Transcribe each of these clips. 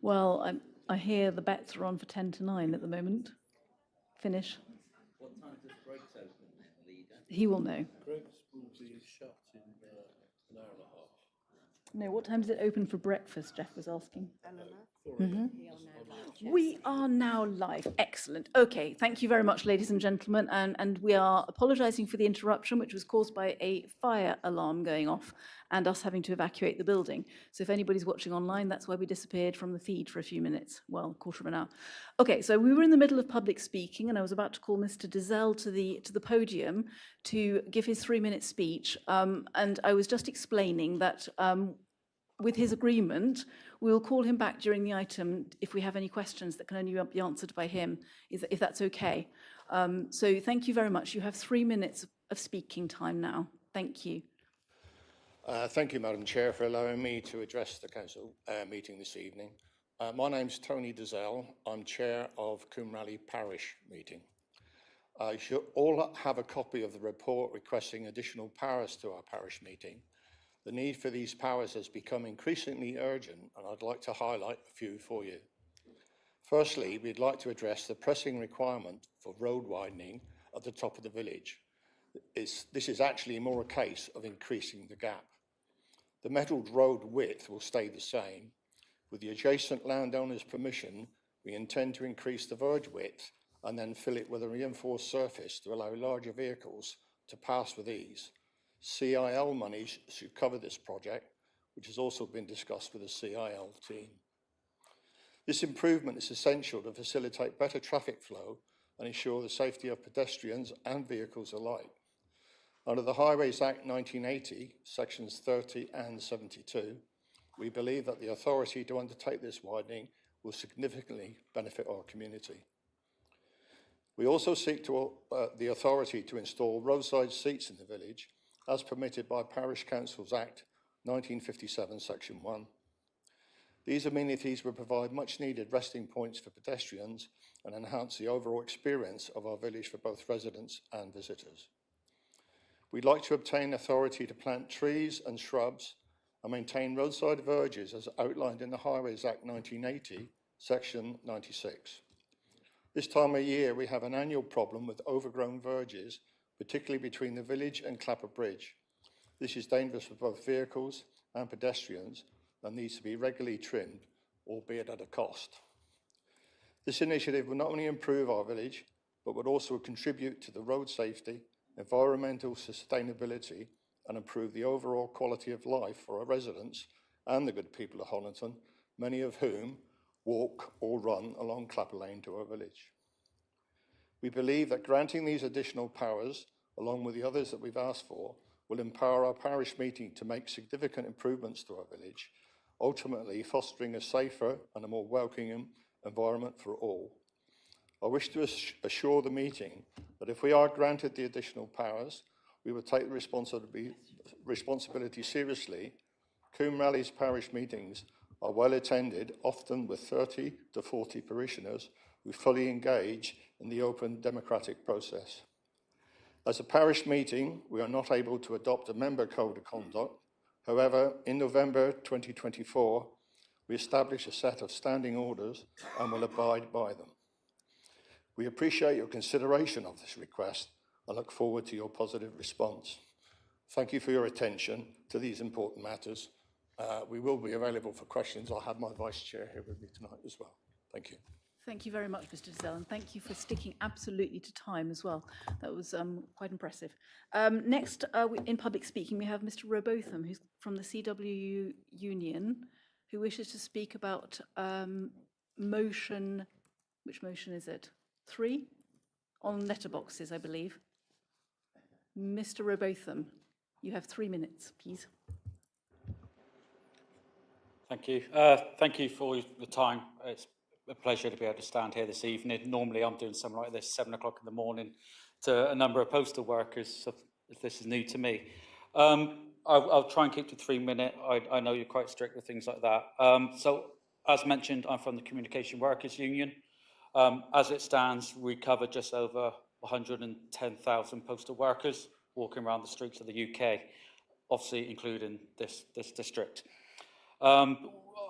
Well, I hear the bets are on for 10 to 9 at the moment. Finish. What time does Greg's open, leader? He will know. Greg's will be shut in an hour and a half. No, what time does it open for breakfast? Jeff was asking. Mm-hmm. We are now live. Excellent. Okay, thank you very much, ladies and gentlemen. And we are apologising for the interruption, which was caused by a fire alarm going off and us having to evacuate the building. So if anybody's watching online, that's why we disappeared from the feed for a few minutes. Well, quarter of an hour. Okay, so we were in the middle of public speaking, and I was about to call Mr. Dizelle to the podium to give his 3-minute speech. And I was just explaining that with his agreement, we'll call him back during the item if we have any questions that can only be answered by him, if that's okay. So thank you very much. You have 3 minutes of speaking time now. Thank you. Thank you, Madam Chair, for allowing me to address the Council meeting this evening. My name's Tony Dizelle. I'm Chair of Coombe Rally Parish meeting. You should all have a copy of the report requesting additional powers to our parish meeting. The need for these powers has become increasingly urgent, and I'd like to highlight a few for you. Firstly, we'd like to address the pressing requirement for road widening at the top of the village. This is actually more a case of increasing the gap. The metalled road width will stay the same. With the adjacent landowner's permission, we intend to increase the verge width and then fill it with a reinforced surface to allow larger vehicles to pass with ease. CIL money should cover this project, which has also been discussed with the CIL team. This improvement is essential to facilitate better traffic flow and ensure the safety of pedestrians and vehicles alike. Under the Highways Act 1980, sections 30 and 72, we believe that the authority to undertake this widening will significantly benefit our community. We also seek the authority to install roadside seats in the village as permitted by Parish Councils Act 1957, Section 1. These amenities will provide much needed resting points for pedestrians and enhance the overall experience of our village for both residents and visitors. We'd like to obtain authority to plant trees and shrubs and maintain roadside verges as outlined in the Highways Act 1980, Section 96. This time of year, we have an annual problem with overgrown verges, particularly between the village and Clapper Bridge. This is dangerous for both vehicles and pedestrians and needs to be regularly trimmed, albeit at a cost. This initiative will not only improve our village, but would also contribute to the road safety, environmental sustainability, and improve the overall quality of life for our residents and the good people of Hollington, many of whom walk or run along Clapper Lane to our village. We believe that granting these additional powers, along with the others that we've asked for, will empower our parish meeting to make significant improvements to our village, ultimately fostering a safer and a more welcoming environment for all. I wish to assure the meeting that if we are granted the additional powers, we will take the responsibility seriously. Coombe Rally's parish meetings are well attended, often with 30 to 40 parishioners who fully engage in the open democratic process. As a parish meeting, we are not able to adopt a member code of conduct. However, in November 2024, we established a set of standing orders and will abide by them. We appreciate your consideration of this request and look forward to your positive response. Thank you for your attention to these important matters. We will be available for questions. I'll have my Vice Chair here with me tonight as well. Thank you. Thank you very much, Mr. Dizelle, and thank you for sticking absolutely to time as well. That was quite impressive. Next, in public speaking, we have Mr. Robotham, who's from the CWU Union, who wishes to speak about motion, which motion is it? 3? On letterboxes, I believe. Mr. Robotham, you have 3 minutes, please. Thank you. Thank you for the time. It's a pleasure to be able to stand here this evening. Normally I'm doing something like this 7 o'clock in the morning to a number of postal workers, so this is new to me. I'll try and keep to 3 minutes. I know you're quite strict with things like that. So as mentioned, I'm from the Communication Workers Union. As it stands, we cover just over 110,000 postal workers walking around the streets of the UK, obviously including this district.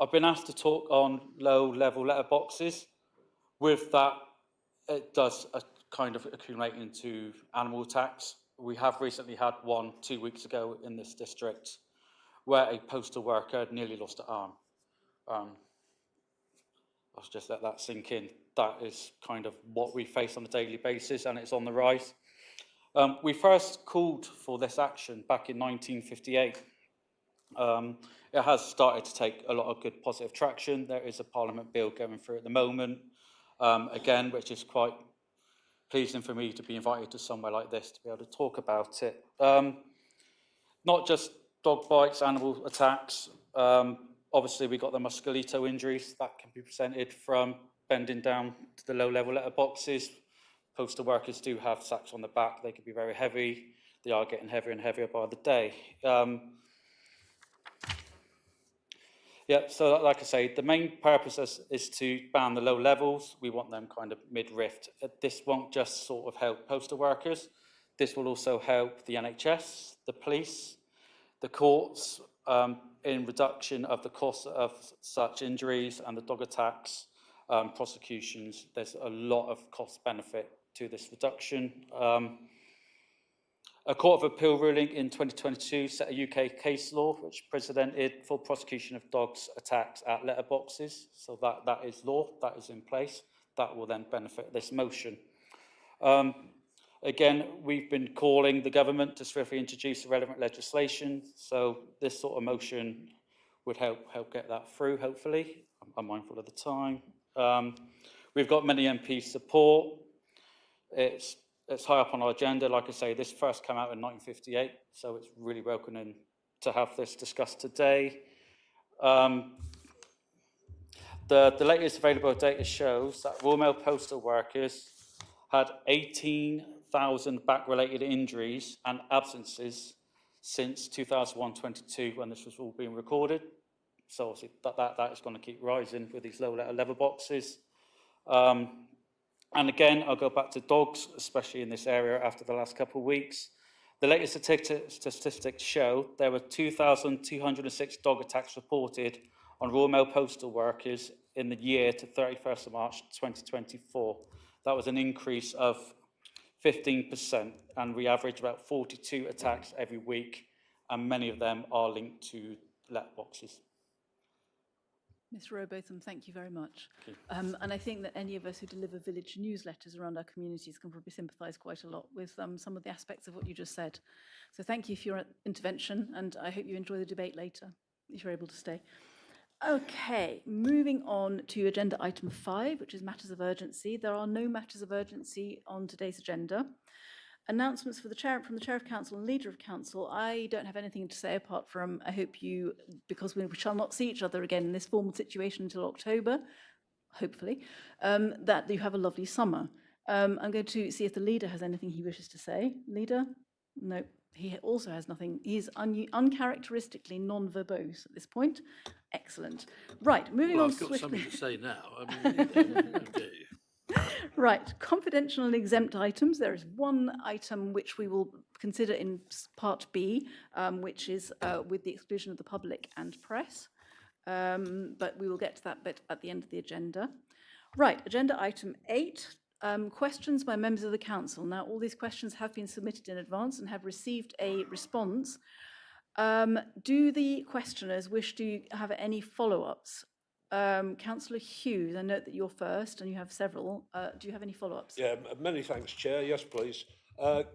I've been asked to talk on low-level letterboxes. With that, it does kind of accumulate into animal attacks. We have recently had one 2 weeks ago in this district where a postal worker nearly lost an arm. I'll just let that sink in. That is kind of what we face on a daily basis, and it's on the rise. We first called for this action back in 1958. It has started to take a lot of good positive traction. There is a Parliament bill going through at the moment, again, which is quite pleasing for me to be invited to somewhere like this to be able to talk about it. Not just dog bites, animal attacks. Obviously, we got the mosquito injuries that can be presented from bending down to the low-level letterboxes. Postal workers do have sacks on the back. They can be very heavy. They are getting heavier and heavier by the day. Yeah, so like I say, the main purpose is to ban the low levels. We want them kind of mid-rift. This won't just sort of help postal workers. This will also help the NHS, the police, the courts, in reduction of the cost of such injuries and the dog attacks, prosecutions. There's a lot of cost benefit to this reduction. A Court of Appeal ruling in 2022 set a UK case law which presented for prosecution of dogs attacks at letterboxes. So that is law, that is in place. That will then benefit this motion. Again, we've been calling the government to swiftly introduce the relevant legislation. So this sort of motion would help get that through, hopefully. I'm mindful of the time. We've got many MP support. It's high up on our agenda. Like I say, this first came out in 1958, so it's really welcoming to have this discussed today. The latest available data shows that Royal Mail postal workers had 18,000 back-related injuries and absences since 2021-22 when this was all being recorded. So obviously that is going to keep rising with these low-letter letterboxes. And again, I'll go back to dogs, especially in this area after the last couple of weeks. The latest statistics show there were 2,206 dog attacks reported on Royal Mail postal workers in the year to 31st of March 2024. That was an increase of 15%, and we average about 42 attacks every week, and many of them are linked to letterboxes. Ms. Rowbotham, thank you very much. And I think that any of us who deliver village newsletters around our communities can probably sympathise quite a lot with some of the aspects of what you just said. So thank you for your intervention, and I hope you enjoy the debate later, if you're able to stay. Okay, moving on to agenda item 5, which is matters of urgency. There are no matters of urgency on today's agenda. Announcements from the Chair of Council and Leader of Council. I don't have anything to say apart from I hope you, because we shall not see each other again in this formal situation until October, hopefully, that you have a lovely summer. I'm going to see if the Leader has anything he wishes to say. Leader? No, he also has nothing. He's uncharacteristically non-verbose at this point. Excellent. Right, moving on I've got swiftly. something to say now. I mean, okay. Right, confidential and exempt items. There is one item which we will consider in part B, which is with the exclusion of the public and press. But we will get to that bit at the end of the agenda. Right, agenda item 8, questions by members of the council. Now, all these questions have been submitted in advance and have received a response. Do the questioners wish to have any follow-ups? Councillor Hughes, I note that you're first and you have several. Do you have any follow-ups? Yeah, many thanks, Chair. Yes, please.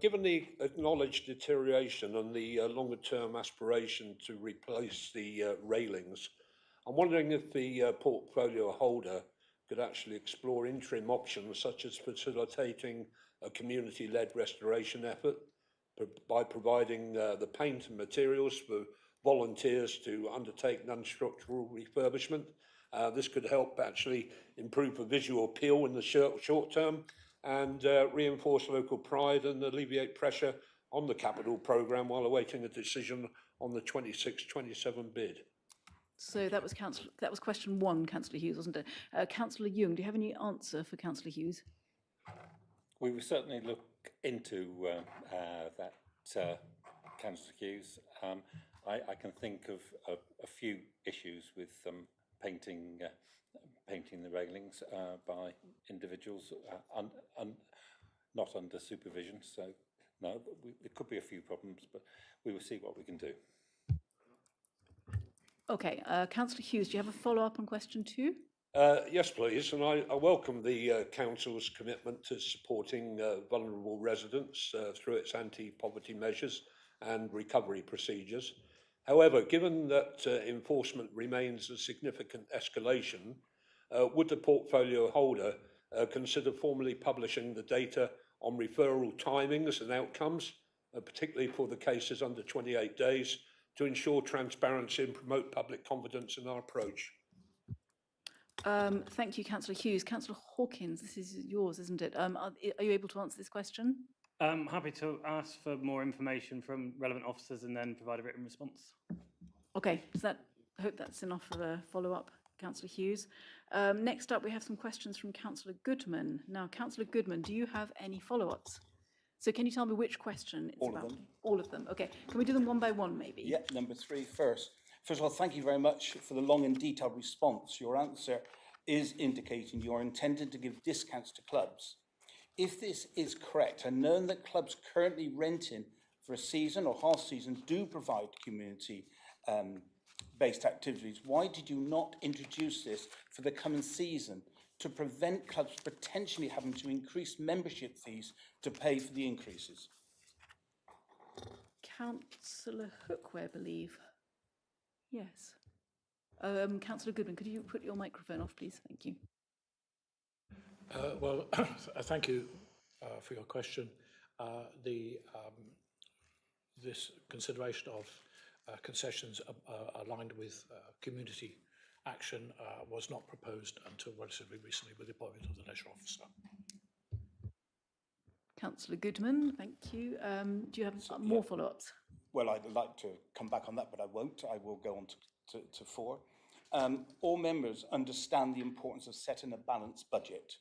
Given the acknowledged deterioration and the longer-term aspiration to replace the railings, I'm wondering if the portfolio holder could actually explore interim options such as facilitating a community-led restoration effort by providing the paint and materials for volunteers to undertake non-structural refurbishment. This could help actually improve the visual appeal in the short term and reinforce local pride and alleviate pressure on the capital programme while awaiting a decision on the 26-27 bid. So that was question 1, Councillor Hughes, wasn't it? Councillor Young, do you have any answer for Councillor Hughes? We will certainly look into that, Councillor Hughes. I can think of a few issues with painting the railings by individuals not under supervision. So no, there could be a few problems, but we will see what we can do. Okay, Councillor Hughes, do you have a follow-up on question 2? Yes, please. And I welcome the Council's commitment to supporting vulnerable residents through its anti-poverty measures and recovery procedures. However, given that enforcement remains a significant escalation, would the portfolio holder consider formally publishing the data on referral timings and outcomes, particularly for the cases under 28 days, to ensure transparency and promote public confidence in our approach? Thank you, Councillor Hughes. Councillor Hawkins, this is yours, isn't it? Are you able to answer this question? I'm happy to ask for more information from relevant officers and then provide a written response. Okay, I hope that's enough of a follow-up, Councillor Hughes. Next up, we have some questions from Councillor Goodman. Now, Councillor Goodman, do you have any follow-ups? So can you tell me which question it's about? All of them. Okay. Can we do them one by one, maybe? Yeah, number 3 first. First of all, thank you very much for the long and detailed response. Your answer is indicating you are intending to give discounts to clubs. If this is correct, and knowing that clubs currently renting for a season or half season do provide community-based activities, why did you not introduce this for the coming season to prevent clubs potentially having to increase membership fees to pay for the increases? Councillor Hookway, I believe. Yes. Councillor Goodman, could you put your microphone off, please? Thank you. Well, thank you for your question. This consideration of concessions aligned with community action was not proposed until relatively recently with the appointment of the leisure officer. Councillor Goodman, thank you. Do you have more follow-ups? Well, I'd like to come back on that, but I won't. I will go on to 4. All members understand the importance of setting a balanced budget.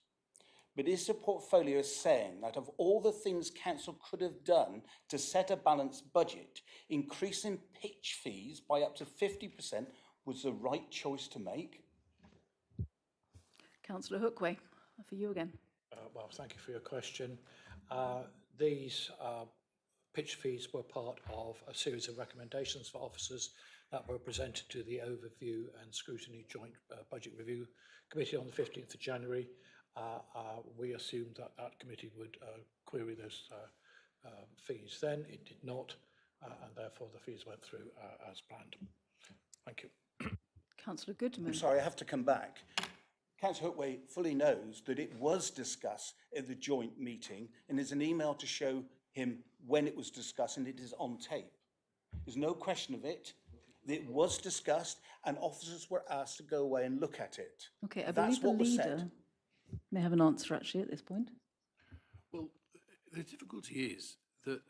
But is the portfolio saying that of all the things council could have done to set a balanced budget, increasing pitch fees by up to 50% was the right choice to make? Councillor Hookway, for you again. Well, thank you for your question. These pitch fees were part of a series of recommendations for officers that were presented to the Overview and Scrutiny Joint Budget Review Committee on the 15th of January. We assumed that that committee would query those fees. Then it did not, and therefore the fees went through as planned. Thank you. Councillor Goodman. I'm sorry, I have to come back. Councillor Hookway fully knows that it was discussed at the joint meeting, and there's an email to show him when it was discussed, and it is on tape. There's no question of it. It was discussed, and officers were asked to go away and look at it. Okay, I That's believe the what was leader said. may have an answer actually at this point. Well, the difficulty is that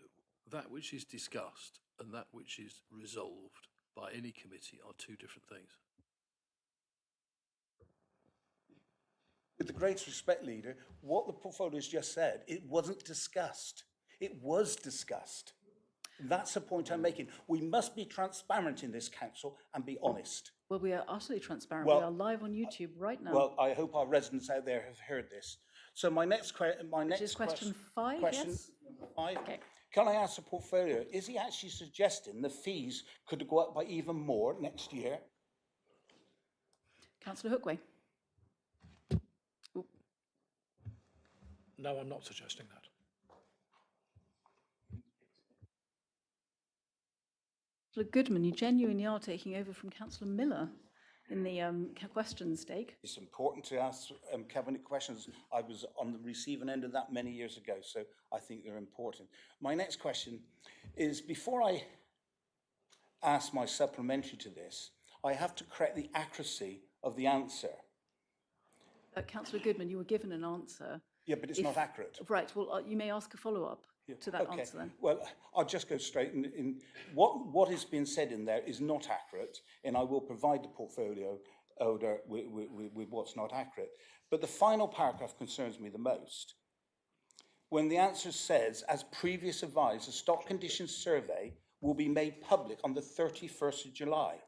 that which is discussed and that which is resolved by any committee are two different things. With the greatest respect, Leader, what the portfolio has just said, it wasn't discussed. It was discussed. That's the point I'm making. We must be transparent in this council and be honest. Well, we are utterly transparent. Well, we are live on YouTube right now. Well, I hope our residents out there have heard this. So my next question, Which is question 5, yes? number 5. Okay. Can I ask the portfolio, is he actually suggesting the fees could go up by even more next year? Councillor Hookway. No, I'm not suggesting that. Councillor Goodman, you genuinely are taking over from Councillor Miller in the question stake. It's important to ask cabinet questions. I was on the receiving end of that many years ago, so I think they're important. My next question is, before I ask my supplementary to this, I have to correct the accuracy of the answer. Councillor Goodman, you were given an answer. Yeah, but it's not accurate. Right, well, you may ask a follow-up to that answer then. Well, I'll just go straight in. What is being said in there is not accurate, and I will provide the portfolio holder with what's not accurate. But the final paragraph concerns me the most. When the answer says, as previous advised, a stock conditions survey will be made public on the 31st of July.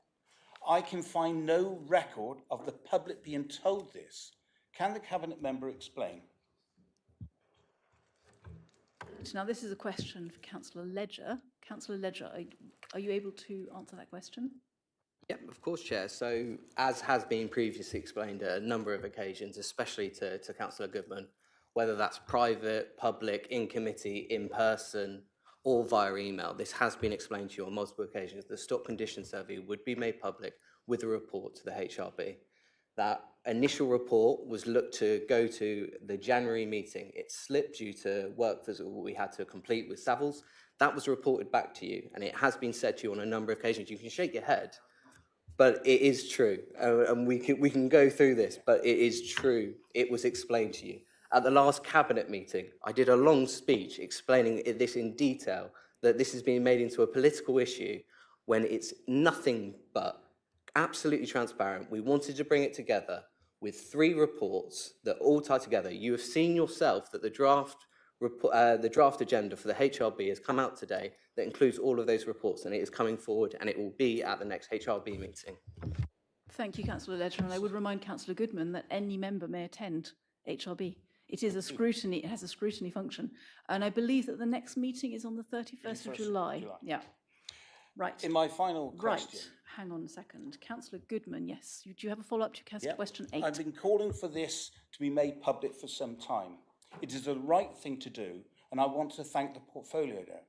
I can find no record of the public being told this. Can the Cabinet member explain? Now, this is a question for Councillor Ledger. Councillor Ledger, are you able to answer that question? Yeah, of course, Chair. So, as has been previously explained at a number of occasions, especially to Councillor Goodman, whether that's private, public, in committee, in person, or via email, this has been explained to you on multiple occasions. The stock condition survey would be made public with a report to the HRB. That initial report was looked to go to the January meeting. It slipped due to work that we had to complete with Savills. That was reported back to you, and it has been said to you on a number of occasions. You can shake your head, but it is true, and we can go through this, but it is true. It was explained to you. At the last Cabinet meeting, I did a long speech explaining this in detail, that this has been made into a political issue when it's nothing but absolutely transparent. We wanted to bring it together with 3 reports that all tie together. You have seen yourself that the draft agenda for the HRB has come out today that includes all of those reports, and it is coming forward, and it will be at the next HRB meeting. Thank you, Councillor Ledger, and I would remind Councillor Goodman that any member may attend HRB. It is a scrutiny, it has a scrutiny function. And I believe that the next meeting is on the 31st of July. Yeah. Right. In my final question. Right. Hang on a second. Councillor Goodman, yes. Do you have a follow-up to question 8? I've been calling for this to be made public for some time. It is the right thing to do, and I want to thank the portfolio there.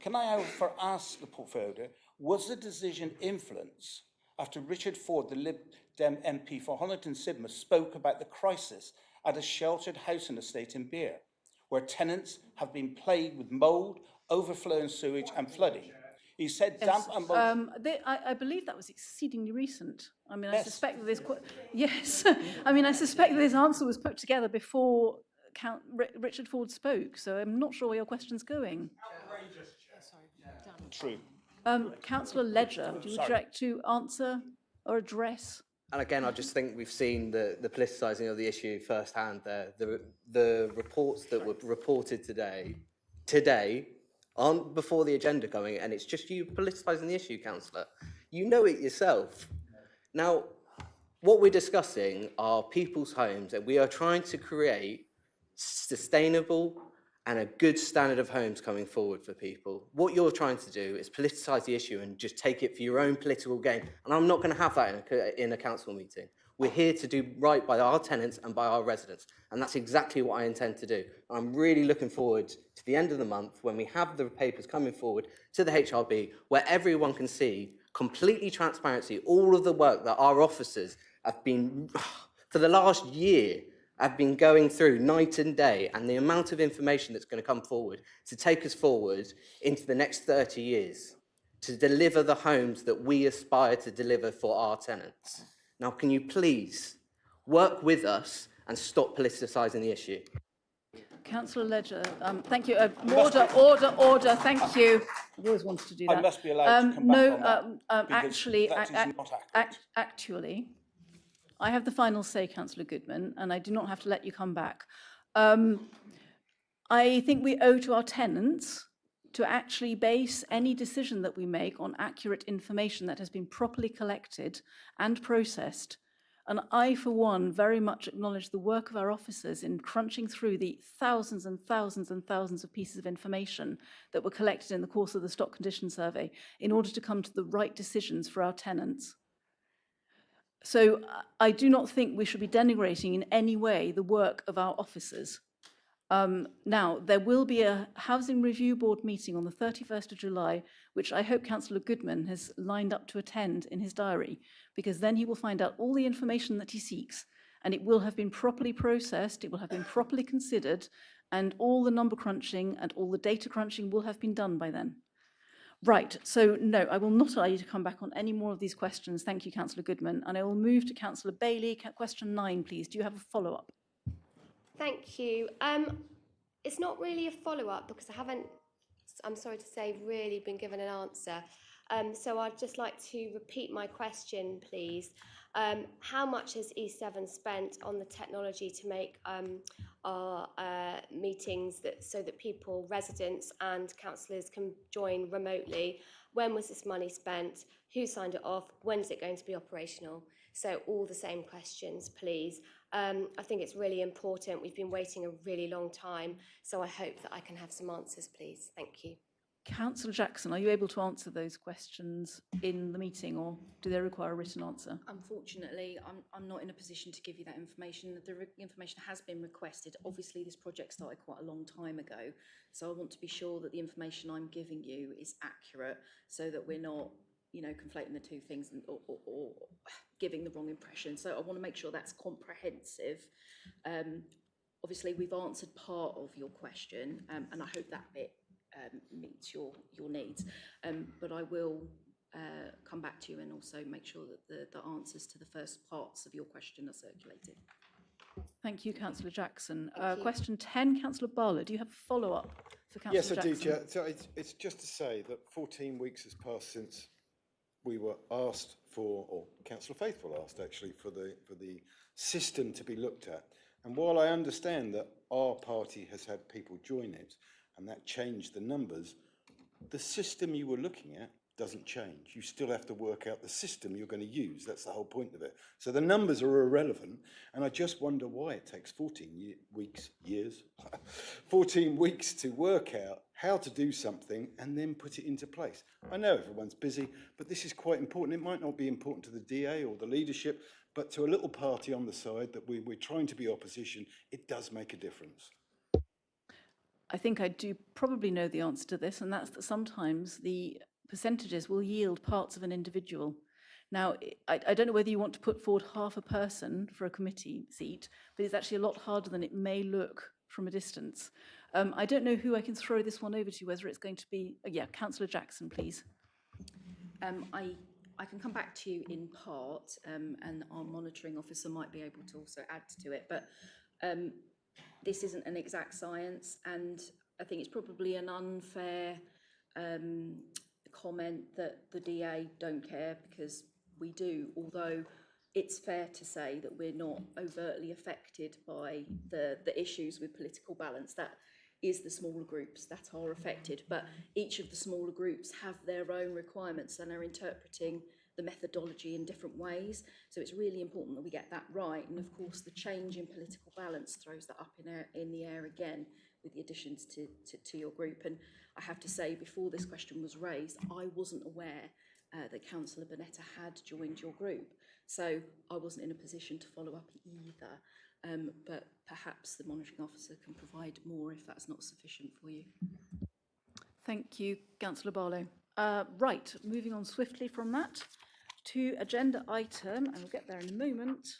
Can I however ask the portfolio, was the decision influenced after Richard Ford, the Lib Dem MP for Honiton Sidmouth, spoke about the crisis at a sheltered housing estate in Beer, where tenants have been plagued with mould, overflowing sewage and flooding? He said damp and mould... I believe that was exceedingly recent. I mean, I suspect that this... Yes. I mean, I suspect that this answer was put together before Richard Ford spoke, so I'm not sure where your question's going. True. Councillor Ledger, do you would you like to answer or address? And again, I just think we've seen the politicising of the issue firsthand there. The reports that were reported today aren't before the agenda going, and it's just you politicising the issue, Councillor. You know it yourself. Now, what we're discussing are people's homes, and we are trying to create sustainable and a good standard of homes coming forward for people. What you're trying to do is politicise the issue and just take it for your own political gain. And I'm not going to have that in a council meeting. We're here to do right by our tenants and by our residents. And that's exactly what I intend to do. I'm really looking forward to the end of the month when we have the papers coming forward to the HRB, where everyone can see completely transparency, all of the work that our officers have been, for the last year, have been going through night and day, and the amount of information that's going to come forward to take us forward into the next 30 years to deliver the homes that we aspire to deliver for our tenants. Now, can you please work with us and stop politicising the issue? Councillor Ledger, thank you. Order, thank you. I've always wanted to do that. I must be allowed to come back on that. Actually, that is not accurate. actually, I have the final say, Councillor Goodman, and I do not have to let you come back. I think we owe to our tenants to actually base any decision that we make on accurate information that has been properly collected and processed. And I, for one, very much acknowledge the work of our officers in crunching through the thousands and thousands and thousands of pieces of information that were collected in the course of the stock condition survey in order to come to the right decisions for our tenants. So I do not think we should be denigrating in any way the work of our officers. Now, there will be a Housing Review Board meeting on the 31st of July, which I hope Councillor Goodman has lined up to attend in his diary, because then he will find out all the information that he seeks, and it will have been properly processed, it will have been properly considered, and all the number crunching and all the data crunching will have been done by then. Right, so no, I will not allow you to come back on any more of these questions. Thank you, Councillor Goodman. And I will move to Councillor Bailey. Question 9, please. Do you have a follow-up? Thank you. It's not really a follow-up because I haven't, I'm sorry to say, really been given an answer. So I'd just like to repeat my question, please. How much has E7 spent on the technology to make our meetings so that people, residents and councillors can join remotely? when was this money spent, who signed it off, when is it going to be operational? So all the same questions, please. I think it's really important. We've been waiting a really long time, so I hope that I can have some answers, please. Thank you. Councillor Jackson, are you able to answer those questions in the meeting, or do they require a written answer? Unfortunately, I'm not in a position to give you that information. The information has been requested. Obviously, this project started quite a long time ago, so I want to be sure that the information I'm giving you is accurate, so that we're not, you know, conflating the two things or giving the wrong impression. So I want to make sure that's comprehensive. Obviously, we've answered part of your question, and I hope that bit meets your needs. But I will come back to you and also make sure that the answers to the first parts of your question are circulated. Thank you, Councillor Jackson. Thank you. Question 10, Councillor Barlow. Do you have a follow-up for Councillor Yes, I Jackson? do, Chair. So it's just to say that 14 weeks has passed since we were asked for, or Councillor Faithful asked actually, for the system to be looked at. And while I understand that our party has had people join it, and that changed the numbers, the system you were looking at doesn't change. You still have to work out the system you're going to use. That's the whole point of it. So the numbers are irrelevant, and I just wonder why it takes 14 weeks to work out how to do something and then put it into place. I know everyone's busy, but this is quite important. It might not be important to the DA or the leadership, but to a little party on the side that we're trying to be opposition, it does make a difference. I think I do probably know the answer to this, and that's that sometimes the percentages will yield parts of an individual. Now, I don't know whether you want to put forward half a person for a committee seat, but it's actually a lot harder than it may look from a distance. I don't know who I can throw this one over to, whether it's going to be, yeah, Councillor Jackson, please. I can come back to you in part, and our monitoring officer might be able to also add to it, but this isn't an exact science, and I think it's probably an unfair comment that the DA don't care, because we do, although it's fair to say that we're not overtly affected by the issues with political balance. That is the smaller groups that are affected, but each of the smaller groups have their own requirements and are interpreting the methodology in different ways. So it's really important that we get that right. And of course, the change in political balance throws that up in the air again with the additions to your group. And I have to say, before this question was raised, I wasn't aware that Councillor Bonetta had joined your group. So I wasn't in a position to follow up either. But perhaps the monitoring officer can provide more if that's not sufficient for you. Thank you, Councillor Barlow. Right, moving on swiftly from that to agenda item, and we'll get there in a moment,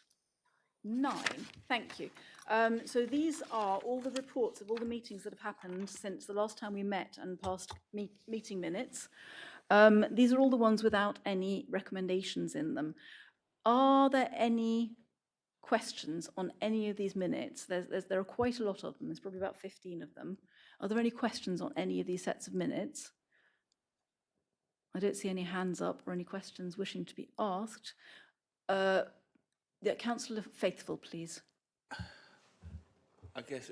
9. Thank you. So these are all the reports of all the meetings that have happened since the last time we met and past meeting minutes. These are all the ones without any recommendations in them. Are there any questions on any of these minutes? There are quite a lot of them. There's probably about 15 of them. Are there any questions on any of these sets of minutes? I don't see any hands up or any questions wishing to be asked. Councillor Faithful, please. I guess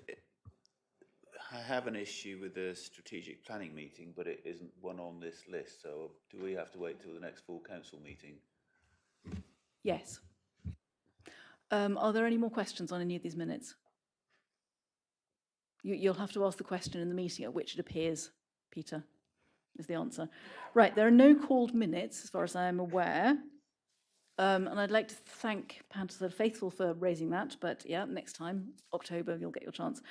I have an issue with the strategic planning meeting, but it isn't one on this list. So do we have to wait till the next full council meeting? Yes. Are there any more questions on any of these minutes? You'll have to ask the question in the meeting at which it appears, Peter, is the answer. Right, there are no called minutes, as far as I am aware. And I'd like to thank Councillor Faithful for raising that, but yeah, next time, October, you'll get your chance.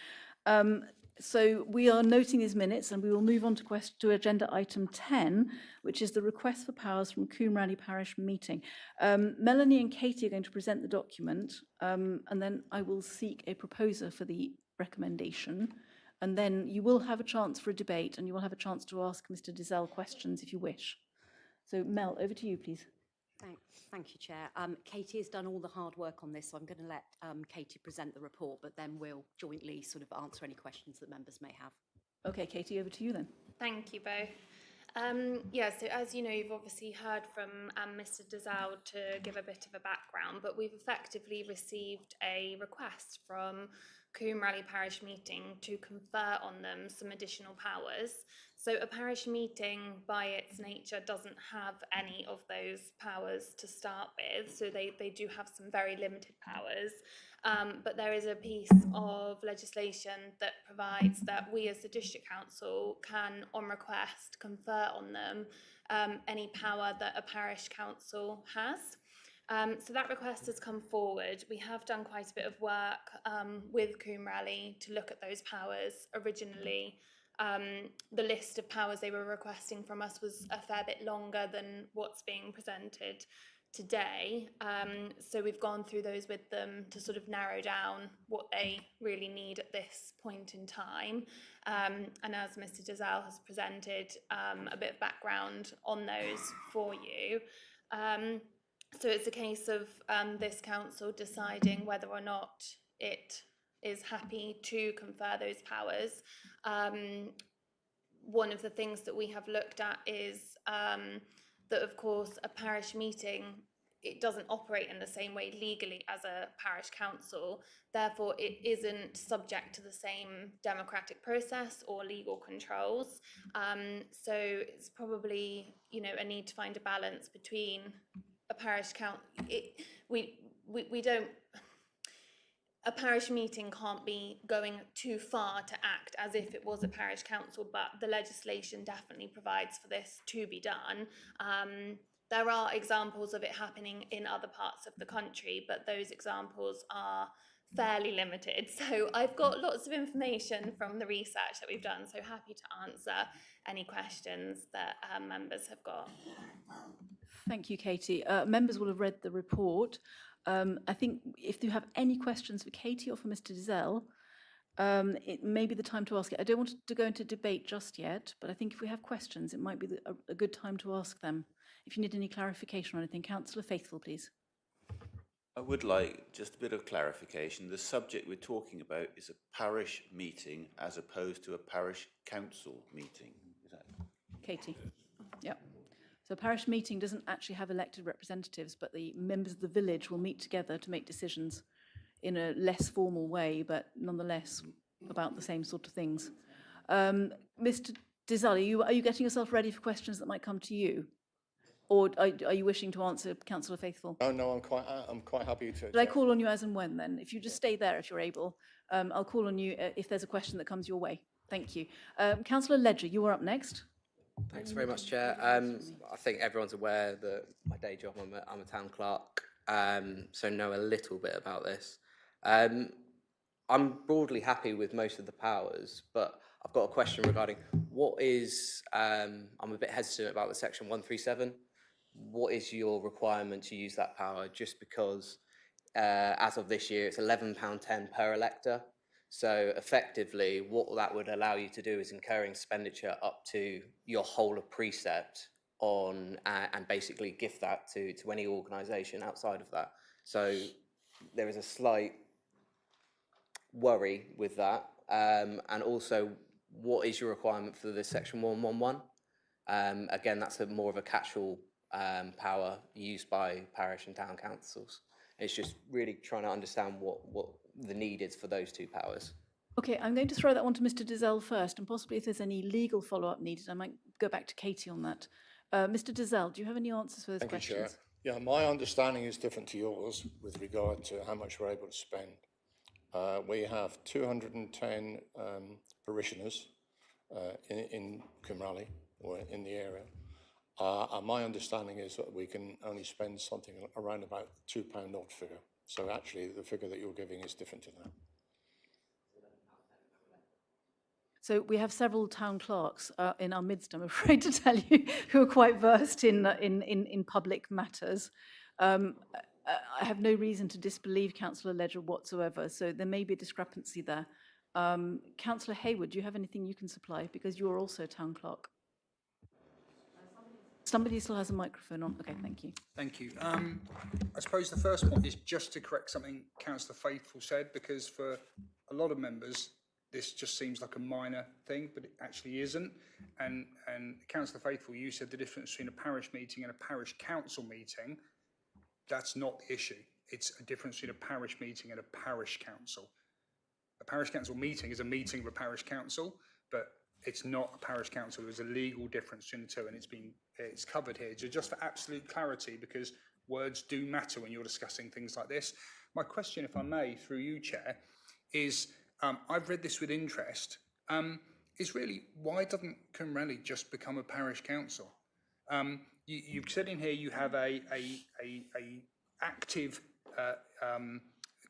So we are noting these minutes, and we will move on to agenda item 10, which is the request for powers from Coombe Rally Parish meeting. Melanie and Katie are going to present the document, and then I will seek a proposer for the recommendation. And then you will have a chance for a debate, and you will have a chance to ask Mr. Dizelle questions if you wish. So Mel, over to you, please. Thank you, Chair. Katie has done all the hard work on this, so I'm going to let Katie present the report, but then we'll jointly sort of answer any questions that members may have. Okay, Katie, over to you then. Thank you, Bo. Yeah, so as you know, you've obviously heard from Mr. Dazal to give a bit of a background, but we've effectively received a request from Coombe Rally Parish Meeting to confer on them some additional powers. So a parish meeting by its nature doesn't have any of those powers to start with, so they do have some very limited powers. But there is a piece of legislation that provides that we as the District Council can, on request, confer on them any power that a parish council has. So that request has come forward. We have done quite a bit of work with Coombe Rally to look at those powers. Originally, the list of powers they were requesting from us was a fair bit longer than what's being presented today. So we've gone through those with them to sort of narrow down what they really need at this point in time. And as Mr. Dazal has presented a bit of background on those for you. So it's a case of this council deciding whether or not it is happy to confer those powers. One of the things that we have looked at is that, of course, a parish meeting, it doesn't operate in the same way legally as a parish council. Therefore, it isn't subject to the same democratic process or legal controls. So it's probably, you know, a need to find a balance between a parish council. We don't. A parish meeting can't be going too far to act as if it was a parish council, but the legislation definitely provides for this to be done. There are examples of it happening in other parts of the country, but those examples are fairly limited. So I've got lots of information from the research that we've done, so happy to answer any questions that members have got. Thank you, Katie. Members will have read the report. I think if you have any questions for Katie or for Mr. Dazal, it may be the time to ask it. I don't want to go into debate just yet, but I think if we have questions, it might be a good time to ask them. If you need any clarification or anything, Councillor Faithfull, please. I would like just a bit of clarification. The subject we're talking about is a parish meeting as opposed to a parish council meeting. Is that? Katie. Yep. So a parish meeting doesn't actually have elected representatives, but the members of the village will meet together to make decisions in a less formal way, but nonetheless about the same sort of things. Mr. Dazal, are you getting yourself ready for questions that might come to you? Or are you wishing to answer Councillor Faithfull? Oh, no, I'm quite happy to. Should I call on you as and when then? If you just stay there if you're able, I'll call on you if there's a question that comes your way. Thank you. Councillor Ledger, you are up next. Thanks very much, Chair. I think everyone's aware that my day job, I'm a town clerk, so know a little bit about this. I'm broadly happy with most of the powers, but I've got a question regarding what is, I'm a bit hesitant about the section 137. What is your requirement to use that power? Just because as of this year, it's £11.10 per elector. So effectively, what that would allow you to do is incurring expenditure up to your whole of precept on, and basically gift that to any organisation outside of that. So there is a slight worry with that. And also, what is your requirement for the section 111? Again, that's more of a catch-all power used by parish and town councils. It's just really trying to understand what the need is for those two powers. Okay, I'm going to throw that one to Mr. Dazal first, and possibly if there's any legal follow-up needed, I might go back to Katie on that. Mr. Dazal, do you have any answers for those questions? Thank you, Chair. Yeah, my understanding is different to yours with regard to how much we're able to spend. We have 210 parishioners in Coombe Rally, or in the area. And my understanding is that we can only spend something around about £2 odd figure. So actually, the figure that you're giving is different to that. So we have several town clerks in our midst, I'm afraid to tell you, who are quite versed in public matters. I have no reason to disbelieve Councillor Ledger whatsoever, so there may be a discrepancy there. Councillor Hayward, do you have anything you can supply? Because you're also a town clerk. Somebody still has a microphone on. Okay, thank you. Thank you. I suppose the first one is just to correct something Councillor Faithfull said, because for a lot of members, this just seems like a minor thing, but it actually isn't. And Councillor Faithful, you said the difference between a parish meeting and a parish council meeting. That's not the issue. It's a difference between a parish meeting and a parish council. A parish council meeting is a meeting of a parish council, but it's not a parish council. There's a legal difference between the two, and it's covered here. Just for absolute clarity, because words do matter when you're discussing things like this. My question, if I may, through you, Chair, is I've read this with interest. Is really, why doesn't Cwmreli just become a parish council? You've said in here you have a active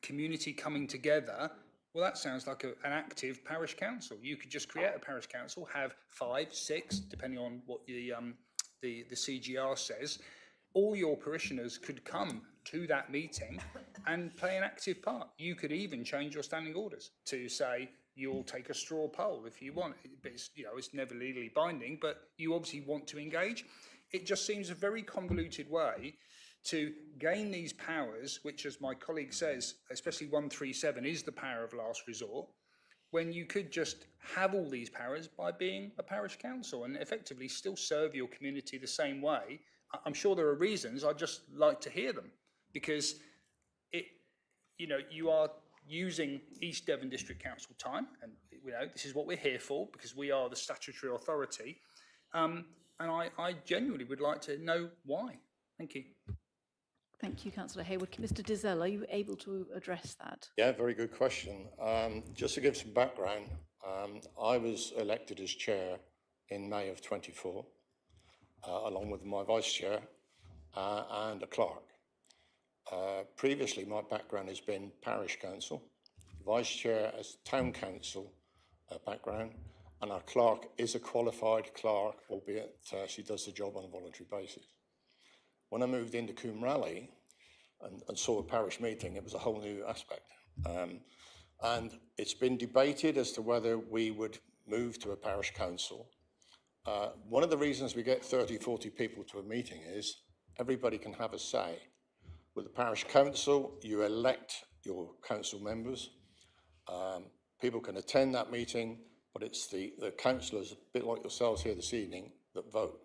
community coming together. Well, that sounds like an active parish council. You could just create a parish council, have 5, 6, depending on what the CGR says. All your parishioners could come to that meeting and play an active part. You could even change your standing orders to say you'll take a straw poll if you want. But it's never legally binding, but you obviously want to engage. It just seems a very convoluted way to gain these powers, which, as my colleague says, especially 137 is the power of last resort, when you could just have all these powers by being a parish council and effectively still serve your community the same way. I'm sure there are reasons. I'd just like to hear them, because you are using East Devon District Council time, and this is what we're here for, because we are the statutory authority. And I genuinely would like to know why. Thank you. Thank you, Councillor Hayward. Mr. Dizelle, are you able to address that? Yeah, very good question. Just to give some background, I was elected as chair in May of 24, along with my vice chair and a clerk. Previously, my background has been parish council, vice chair as town council background, and our clerk is a qualified clerk, albeit she does the job on a voluntary basis. When I moved into Cwmreli and saw a parish meeting, it was a whole new aspect. And it's been debated as to whether we would move to a parish council. One of the reasons we get 30, 40 people to a meeting is everybody can have a say. With the parish council, you elect your council members. People can attend that meeting, but it's the councillors, a bit like yourselves here this evening, that vote.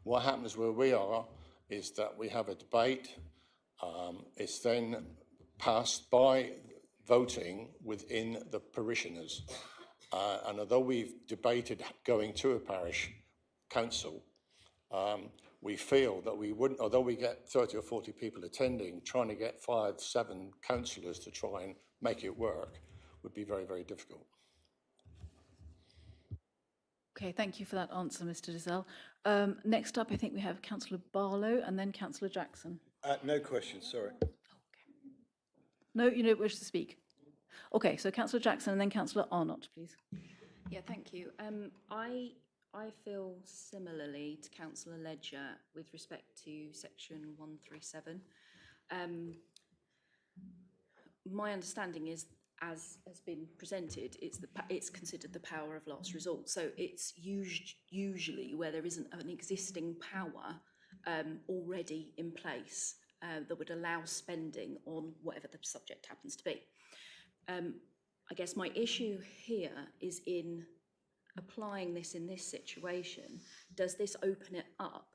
What happens where we are is that we have a debate. It's then passed by voting within the parishioners. And although we've debated going to a parish council, we feel that we wouldn't, although we get 30 or 40 people attending, trying to get 5, 7 councillors to try and make it work would be very, very difficult. Okay, thank you for that answer, Mr. Dizelle. Next up, I think we have Councillor Barlow and then Councillor Jackson. No questions, sorry. Okay. No, you don't wish to speak. Okay, so Councillor Jackson and then Councillor Arnott, please. Yeah, thank you. I feel similarly to Councillor Ledger with respect to section 137. My understanding is, as has been presented, it's considered the power of last resort. So it's usually where there isn't an existing power already in place that would allow spending on whatever the subject happens to be. I guess my issue here is in applying this in this situation. Does this open it up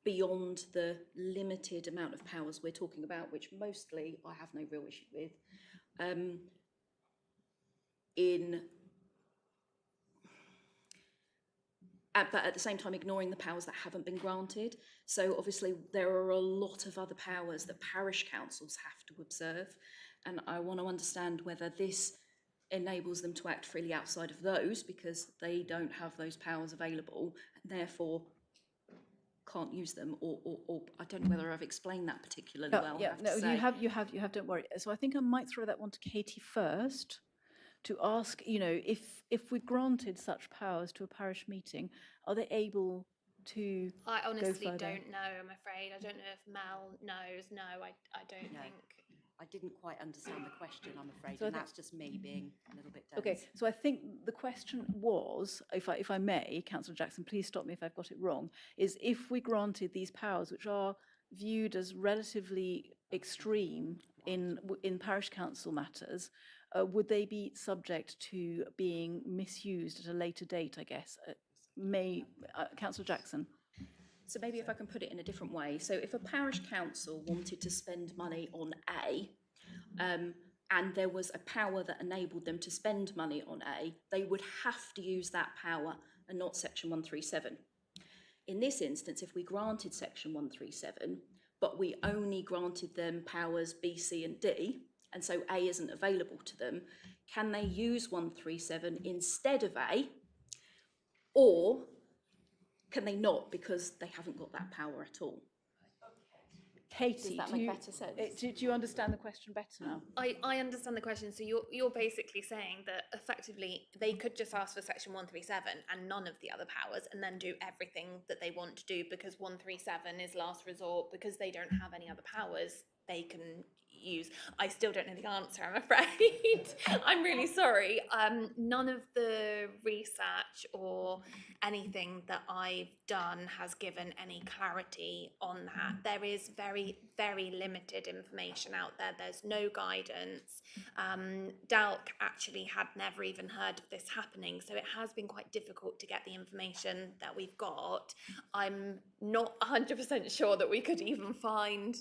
beyond the limited amount of powers we're talking about, which mostly I have no real issue with, but at the same time ignoring the powers that haven't been granted? So obviously there are a lot of other powers that parish councils have to observe, and I want to understand whether this enables them to act freely outside of those because they don't have those powers available and therefore can't use them, or I don't know whether I've explained that particularly well. Yeah, no, you have, don't worry. So I think I might throw that one to Katie first to ask, if we granted such powers to a parish meeting, are they able to I honestly go further? don't know, I'm afraid. I don't know if Mel knows. No, I don't think. I didn't quite understand the question, I'm afraid, So I and think- that's just me being a little bit dense. Okay, so I think the question was, if I may, Councillor Jackson, please stop me if I've got it wrong, is if we granted these powers, which are viewed as relatively extreme in parish council matters, would they be subject to being misused at a later date, I guess? Councillor Jackson. So maybe if I can put it in a different way. So if a parish council wanted to spend money on A, and there was a power that enabled them to spend money on A, they would have to use that power and not Section 137. In this instance, if we granted Section 137, but we only granted them powers B, C and D, and so A isn't available to them, can they use 137 instead of A, or can they not because they haven't got that power at all? Katie, Does that make better sense? Do you understand the question better now? I understand the question. So you're basically saying that effectively they could just ask for Section 137 and none of the other powers, and then do everything that they want to do because 137 is last resort, because they don't have any other powers they can use. I still don't know the answer, I'm afraid. I'm really sorry. None of the research or anything that I've done has given any clarity on that. There is very, very limited information out there. There's no guidance. Dalk actually had never even heard of this happening, so it has been quite difficult to get the information that we've got. I'm not 100% sure that we could even find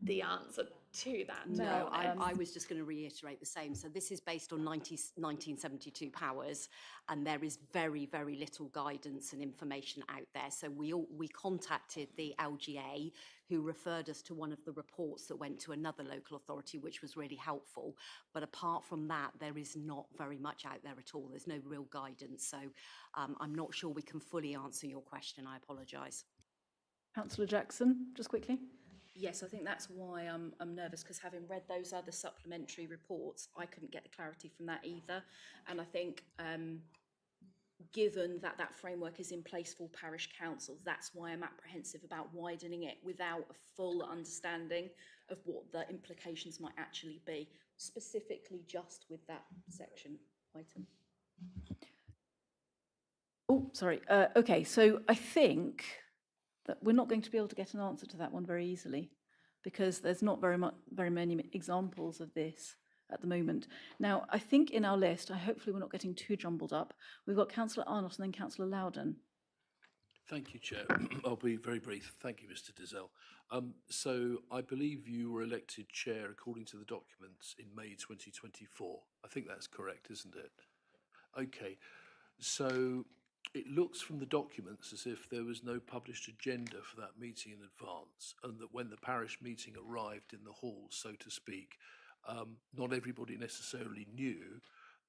the answer to that. No, I was just going to reiterate the same. So this is based on 1972 powers, and there is very, very little guidance and information out there. So we contacted the LGA, who referred us to one of the reports that went to another local authority, which was really helpful. But apart from that, there is not very much out there at all. There's no real guidance. So I'm not sure we can fully answer your question. I apologise. Councillor Jackson, just quickly. Yes, I think that's why I'm nervous, because having read those other supplementary reports, I couldn't get the clarity from that either. And I think given that that framework is in place for parish councils, that's why I'm apprehensive about widening it without a full understanding of what the implications might actually be, specifically just with that section item. Oh, sorry. Okay, so I think that we're not going to be able to get an answer to that one very easily, because there's not very many examples of this at the moment. Now, I think in our list, hopefully we're not getting too jumbled up. We've got Councillor Arnott and then Councillor Loudon. Thank you, Chair. I'll be very brief. Thank you, Mr. Dizelle. So I believe you were elected Chair according to the documents in May 2024. I think that's correct, isn't it? Okay. So it looks from the documents as if there was no published agenda for that meeting in advance, and that when the parish meeting arrived in the hall, so to speak, not everybody necessarily knew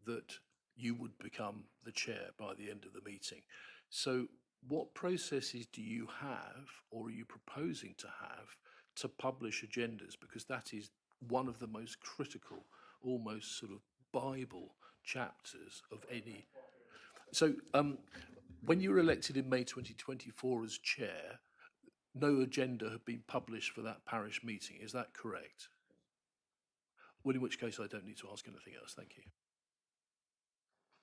that you would become the chair by the end of the meeting. So what processes do you have, or are you proposing to have, to publish agendas? Because that is one of the most critical, almost sort of Bible chapters of any. So when you were elected in May 2024 as chair, no agenda had been published for that parish meeting. Is that correct? Well, in which case I don't need to ask anything else. Thank you.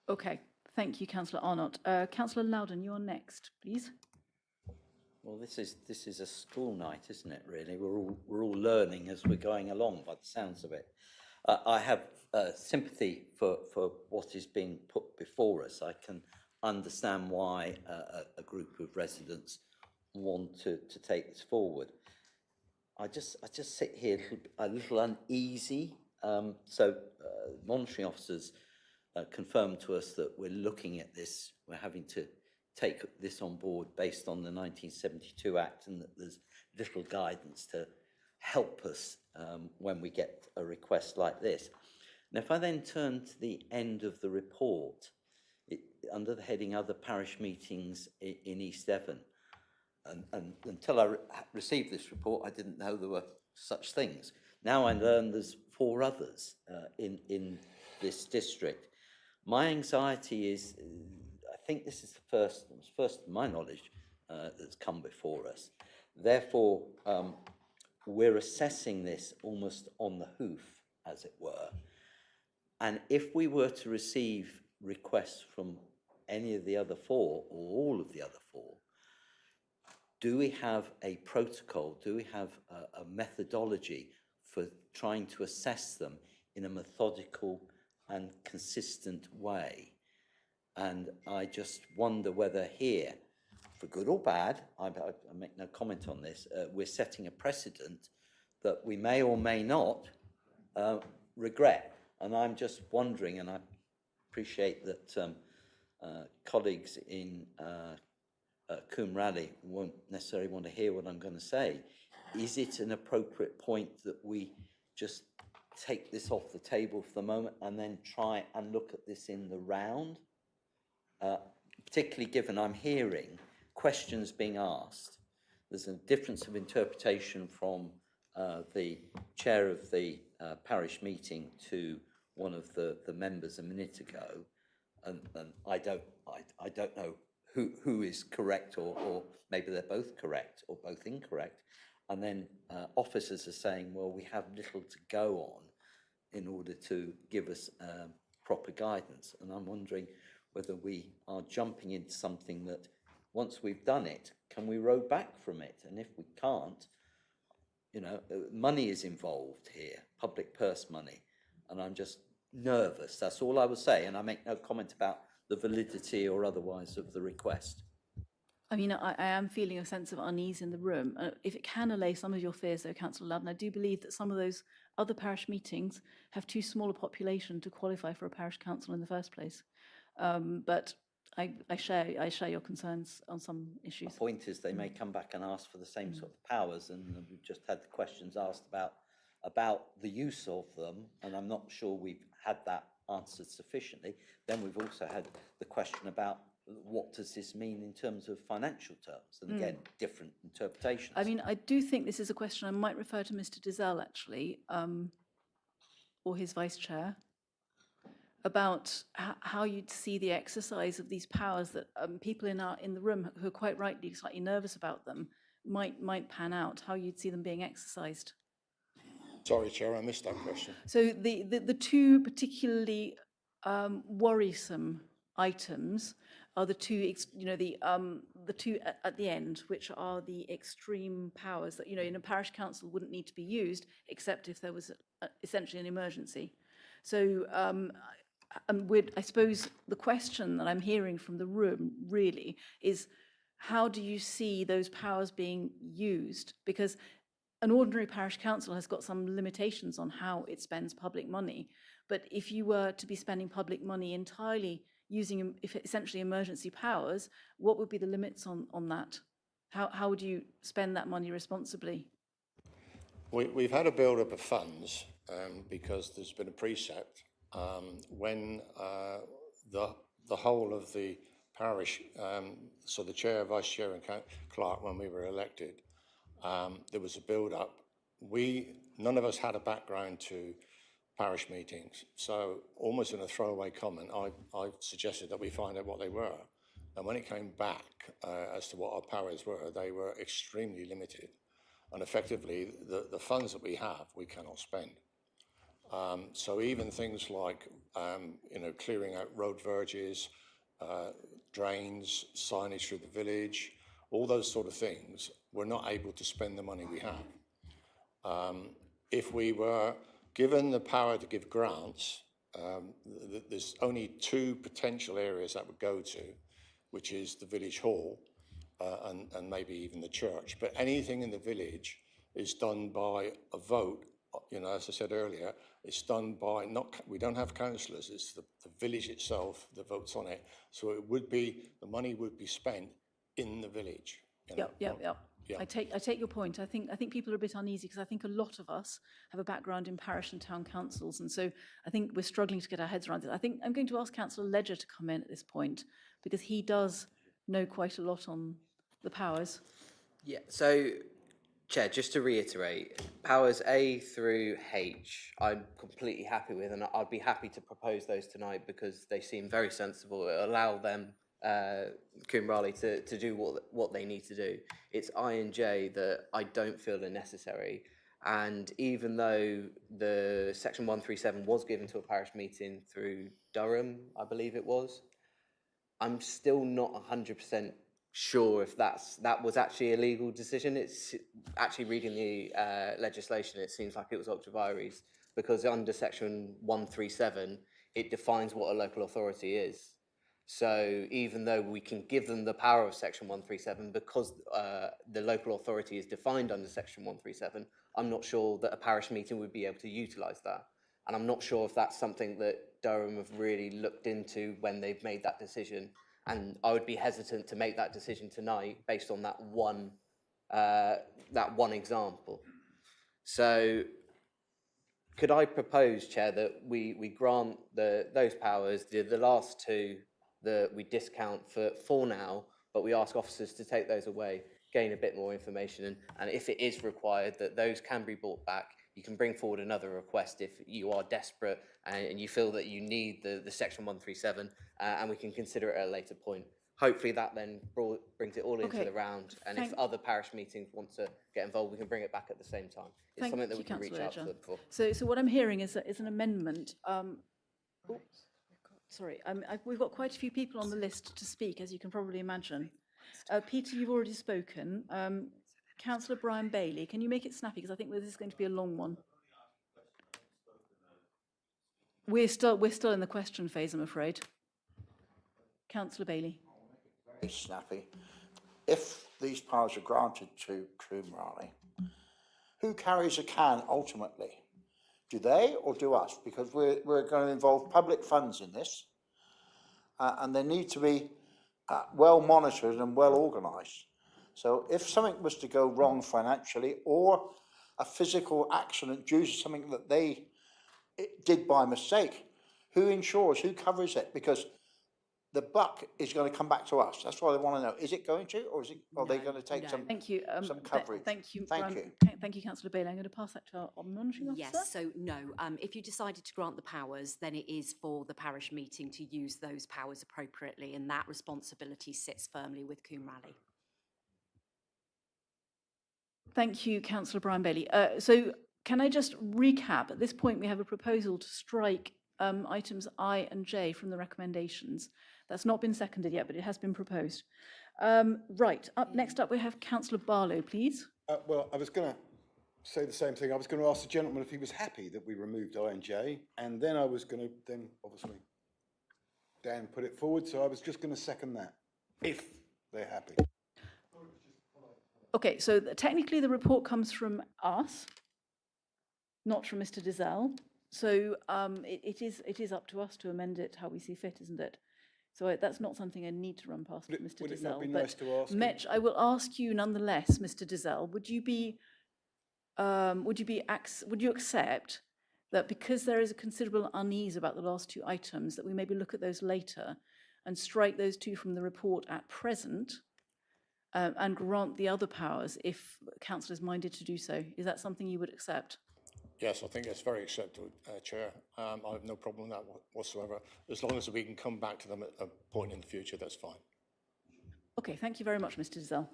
Okay, thank you, Councillor Arnott. Councillor Loudon, you're next, please. Well, this is a school night, isn't it? Really, we're all learning as we're going along, by the sounds of it. I have sympathy for what is being put before us. I can understand why a group of residents want to take this forward. I just sit here a little uneasy. Monitoring officers confirmed to us that we're looking at this. We're having to take this on board based on the 1972 Act, and that there's little guidance to help us when we get a request like this. And if I then turn to the end of the report, under the heading Other Parish Meetings in East Devon, and until I received this report, I didn't know there were such things. Now I learn there's 4 others in this district. My anxiety is, I think this is the first to my knowledge, that's come before us. Therefore, we're assessing this almost on the hoof, as it were. And if we were to receive requests from any of the other 4 or all of the other 4, do we have a protocol? Do we have a methodology for trying to assess them in a methodical and consistent way. And I just wonder whether here, for good or bad, I make no comment on this, we're setting a precedent that we may or may not regret. And I'm just wondering, and I appreciate that colleagues in Coombe Rally won't necessarily want to hear what I'm going to say. Is it an appropriate point that we just take this off the table for the moment and then try and look at this in the round? Particularly given I'm hearing questions being asked. There's a difference of interpretation from the chair of the parish meeting to one of the members a minute ago, and I don't know who is correct, or maybe they're both correct or both incorrect. And then officers are saying, well, we have little to go on in order to give us proper guidance. And I'm wondering whether we are jumping into something that, once we've done it, can we row back from it? And if we can't, you know, money is involved here, public purse money, and I'm just nervous. That's all I will say, and I make no comment about the validity or otherwise of the request. I mean, I am feeling a sense of unease in the room. If it can allay some of your fears, though, Councillor Loudon, I do believe that some of those other parish meetings have too small a population to qualify for a parish council in the first place. But I share your concerns on some issues. The point is, they may come back and ask for the same sort of powers, and we've just had the questions asked about the use of them, and I'm not sure we've had that answered sufficiently. Then we've also had the question about what does this mean in terms of financial terms, and again, different interpretations. I mean, I do think this is a question I might refer to Mr. Dizelle, actually, or his vice chair, about how you'd see the exercise of these powers that people in the room who are quite rightly slightly nervous about them might pan out, how you'd see them being exercised. Sorry, Chair, I missed that question. So the two particularly worrisome items are the two, the two at the end, which are the extreme powers that, in a parish council wouldn't need to be used, except if there was essentially an emergency. So I suppose the question that I'm hearing from the room really is, how do you see those powers being used? Because an ordinary parish council has got some limitations on how it spends public money. But if you were to be spending public money entirely using essentially emergency powers, what would be the limits on that? How would you spend that money responsibly? We've had a build-up of funds because there's been a precept when the whole of the parish, so the chair, vice chair and clerk, when we were elected, there was a build-up. None of us had a background to parish meetings, so almost in a throwaway comment, I suggested that we find out what they were. And when it came back as to what our powers were, they were extremely limited. And effectively, the funds that we have, we cannot spend. So even things like, clearing out road verges, drains, signage through the village, all those sort of things, we're not able to spend the money we have. If we were given the power to give grants, there's only two potential areas that would go to, which is the village hall and maybe even the church. But anything in the village is done by a vote. As I said earlier, it's done by we don't have councillors, it's the village itself that votes on it. So the money would be spent in the village. Yep. Yeah. I take your point. I think people are a bit uneasy because I think a lot of us have a background in parish and town councils, and so I think we're struggling to get our heads around it. I think I'm going to ask Councillor Ledger to come in at this point because he does know quite a lot on the powers. Yeah, so, Chair, just to reiterate, powers A through H, I'm completely happy with, and I'd be happy to propose those tonight because they seem very sensible. It'll allow them, Coombe Raleigh, to do what they need to do. It's I and J that I don't feel are necessary. And even though the Section 137 was given to a parish meeting through Durham, I believe it was, I'm still not 100% sure if that was actually a legal decision. It's actually reading the legislation, it seems like it was ultra vires, because under Section 137, it defines what a local authority is. So even though we can give them the power of Section 137, because the local authority is defined under Section 137, I'm not sure that a parish meeting would be able to utilise that. And I'm not sure if that's something that Durham have really looked into when they've made that decision. And I would be hesitant to make that decision tonight based on that one example. So could I propose, Chair, that we grant those powers, the last two that we discount for now, but we ask officers to take those away, gain a bit more information, and if it is required, that those can be brought back. You can bring forward another request if you are desperate and you feel that you need the Section 137, and we can consider it at a later point. Hopefully that then brings it all into the round, and if other parish meetings want to get involved, we can bring it back at the same time. It's something that we can reach out to them for. So what I'm hearing is an amendment. We've got quite a few people on the list to speak, as you can probably imagine. Peter, you've already spoken. Councillor Brian Bailey, can you make it snappy, because I think this is going to be a long one. We're still in the question phase, I'm afraid. Councillor Bailey. Very snappy. If these powers are granted to Coombe Raleigh, who carries a can ultimately? Do they or do us? Because we're going to involve public funds in this, and they need to be well monitored and well organised. So if something was to go wrong financially, or a physical accident due to something that they did by mistake, who insures, who covers it? Because the buck is going to come back to us. That's what I want to know. Is it going to, or are they going to take some coverage? Thank you. Thank you, Councillor Bailey. I'm going to pass that to our monitoring officer. Yes, so no, if you decided to grant the powers, then it is for the parish meeting to use those powers appropriately, and that responsibility sits firmly with Coombe Raleigh. Thank you, Councillor Brian Bailey. So can I just recap? At this point, we have a proposal to strike items I and J from the recommendations. That's not been seconded yet, but it has been proposed. Right, next up we have Councillor Barlow, please. Well, I was going to say the same thing. I was going to ask the gentleman if he was happy that we removed I and J, and then I was going to, obviously, Dan put it forward, so I was just going to second that, if they're happy. Okay, so technically the report comes from us, not from Mr. Dizelle. So it is up to us to amend it how we see fit, isn't it? So that's not something I need to run past Mr. Dizelle. Would it not be nice to ask him? Metch, I will ask you nonetheless, Mr. Dizelle. Would you accept that because there is a considerable unease about the last two items, that we maybe look at those later and strike those two from the report at present? And grant the other powers if council is minded to do so. Is that something you would accept? Yes, I think that's very acceptable, Chair. I have no problem with that whatsoever. As long as we can come back to them at a point in the future, that's fine. Okay, thank you very much, Mr. Dizelle.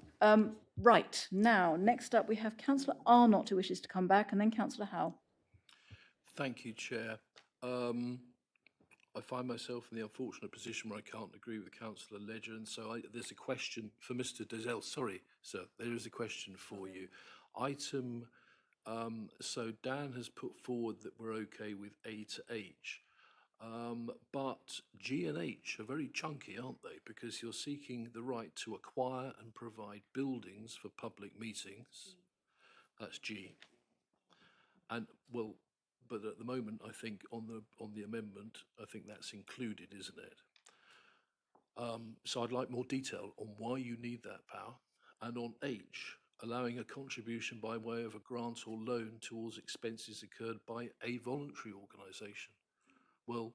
Right, now, next up we have Councillor Arnott who wishes to come back, and then Councillor Howe. Thank you, Chair. I find myself in the unfortunate position where I can't agree with Councillor Ledger, and so there's a question for Mr. Dizelle. Sorry, sir, there is a question for you. So Dan has put forward that we're okay with A to H, but G and H are very chunky, aren't they? Because you're seeking the right to acquire and provide buildings for public meetings. That's G. And, well, but at the moment, I think on the amendment, I think that's included, isn't it? So I'd like more detail on why you need that power. And on H, allowing a contribution by way of a grant or loan towards expenses incurred by a voluntary organisation. Well,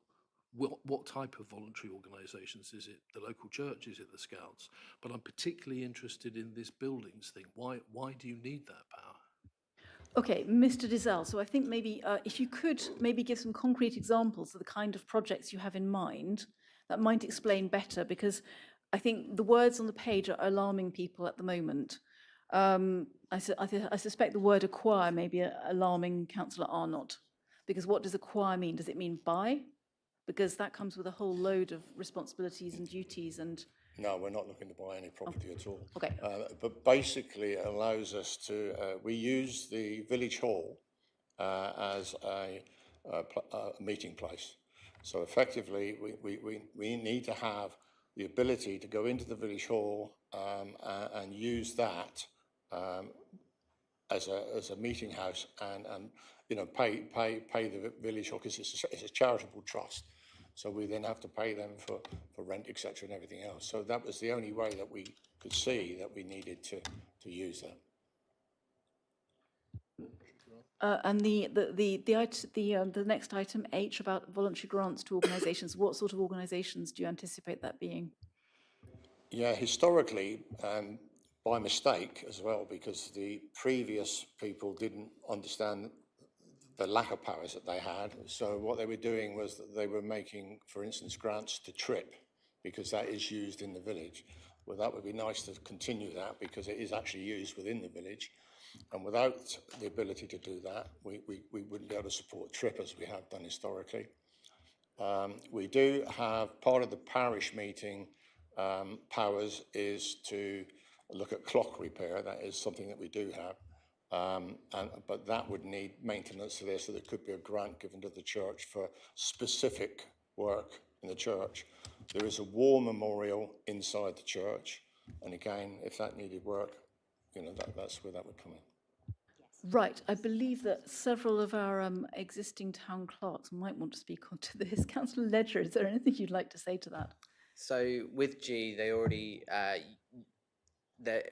what type of voluntary organisations? Is it the local church? Is it the Scouts? But I'm particularly interested in this buildings thing. Why do you need that power? Okay, Mr. Dizelle, so I think maybe if you could maybe give some concrete examples of the kind of projects you have in mind, that might explain better, because I think the words on the page are alarming people at the moment. I suspect the word acquire may be alarming Councillor Arnott, because what does acquire mean? Does it mean buy? Because that comes with a whole load of responsibilities and duties and... No, we're not looking to buy any property at all. Okay. But basically it allows us to, we use the village hall as a meeting place. So effectively, we need to have the ability to go into the village hall and use that as a meeting house and you know, pay the village hall, because it's a charitable trust. So we then have to pay them for rent, etc., and everything else. So that was the only way that we could see that we needed to use that. And the next item, H, about voluntary grants to organisations. What sort of organisations do you anticipate that being? Yeah, historically, by mistake as well, because the previous people didn't understand the lack of powers that they had. So what they were doing was that they were making, for instance, grants to TRIP, because that is used in the village. Well, that would be nice to continue that, because it is actually used within the village. And without the ability to do that, we wouldn't be able to support TRIP as we have done historically. We do have part of the parish meeting powers is to look at clock repair. That is something that we do have. But that would need maintenance to this, so there could be a grant given to the church for specific work in the church. There is a war memorial inside the church, and again, if that needed work, you know, that's where that would come in. Right, I believe that several of our existing town clerks might want to speak onto this. Councillor Ledger, is there anything you'd like to say to that? So with G, they already,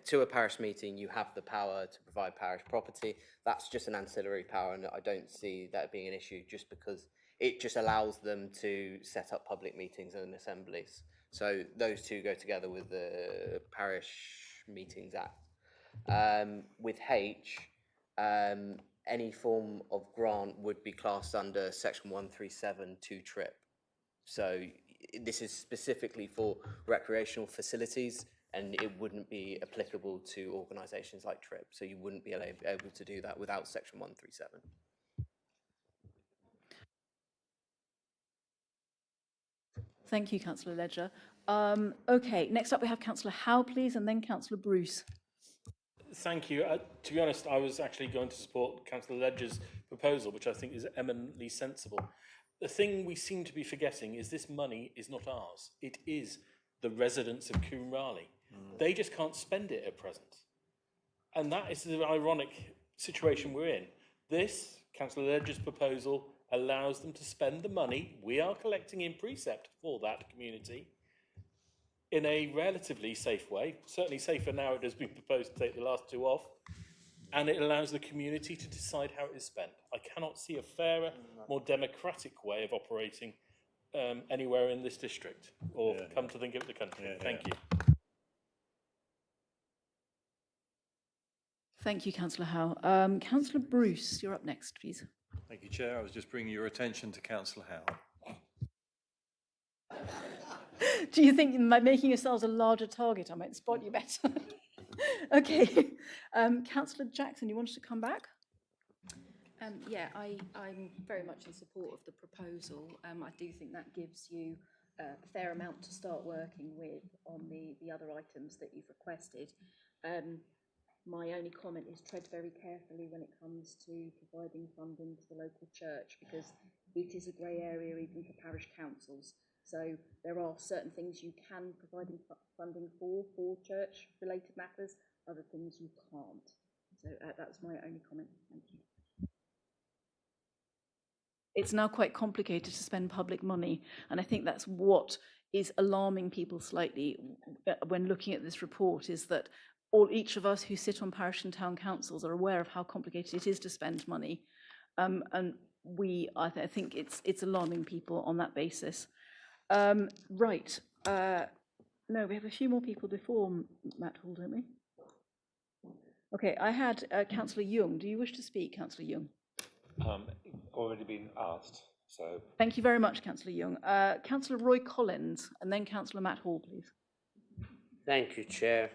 to a parish meeting, you have the power to provide parish property. That's just an ancillary power, and I don't see that being an issue, just because it just allows them to set up public meetings and assemblies. So those two go together with the Parish Meetings Act. With H, any form of grant would be classed under Section 137 to TRIP. So this is specifically for recreational facilities, and it wouldn't be applicable to organisations like TRIP. So you wouldn't be able to do that without Section 137. Thank you, Councillor Ledger. Okay, next up we have Councillor Howe, please, and then Councillor Bruce. Thank you. To be honest, I was actually going to support Councillor Ledger's proposal, which I think is eminently sensible. The thing we seem to be forgetting is this money is not ours. It is the residents of Coombe Raleigh. They just can't spend it at present. And that is the ironic situation we're in. This, Councillor Ledger's proposal, allows them to spend the money we are collecting in precept for that community in a relatively safe way, certainly safer now it has been proposed to take the last two off, and it allows the community to decide how it is spent. I cannot see a fairer, more democratic way of operating anywhere in this district, or come to think of the country. Thank you. Thank you, Councillor Howe. Councillor Bruce, you're up next, please. Thank you, Chair. I was just bringing your attention to Councillor Howe. Do you think by making yourselves a larger target, I might spot you better? Okay. Councillor Jackson, you wanted to come back? Yeah, I'm very much in support of the proposal. I do think that gives you a fair amount to start working with on the other items that you've requested. My only comment is tread very carefully when it comes to providing funding to the local church, because it is a grey area even for parish councils. So there are certain things you can provide funding for church-related matters, other things you can't. So that's my only comment. Thank you. It's now quite complicated to spend public money, and I think that's what is alarming people slightly when looking at this report, is that each of us who sit on parish and town councils are aware of how complicated it is to spend money, and I think it's alarming people on that basis. Right. No, we have a few more people before Matt Hall, don't we? Okay, I had Councillor Young. Do you wish to speak, Councillor Young? Already been asked, so. Thank you very much, Councillor Young. Councillor Roy Collins, and then Councillor Matt Hall, please. Thank you, Chair.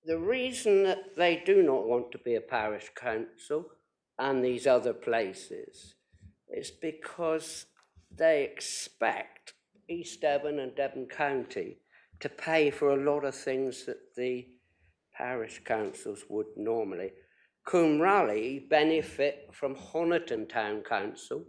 The reason that they do not want to be a parish council and these other places is because they expect East Devon and Devon County to pay for a lot of things that the parish councils would normally. Coombe Raleigh benefit from Honiton Town Council,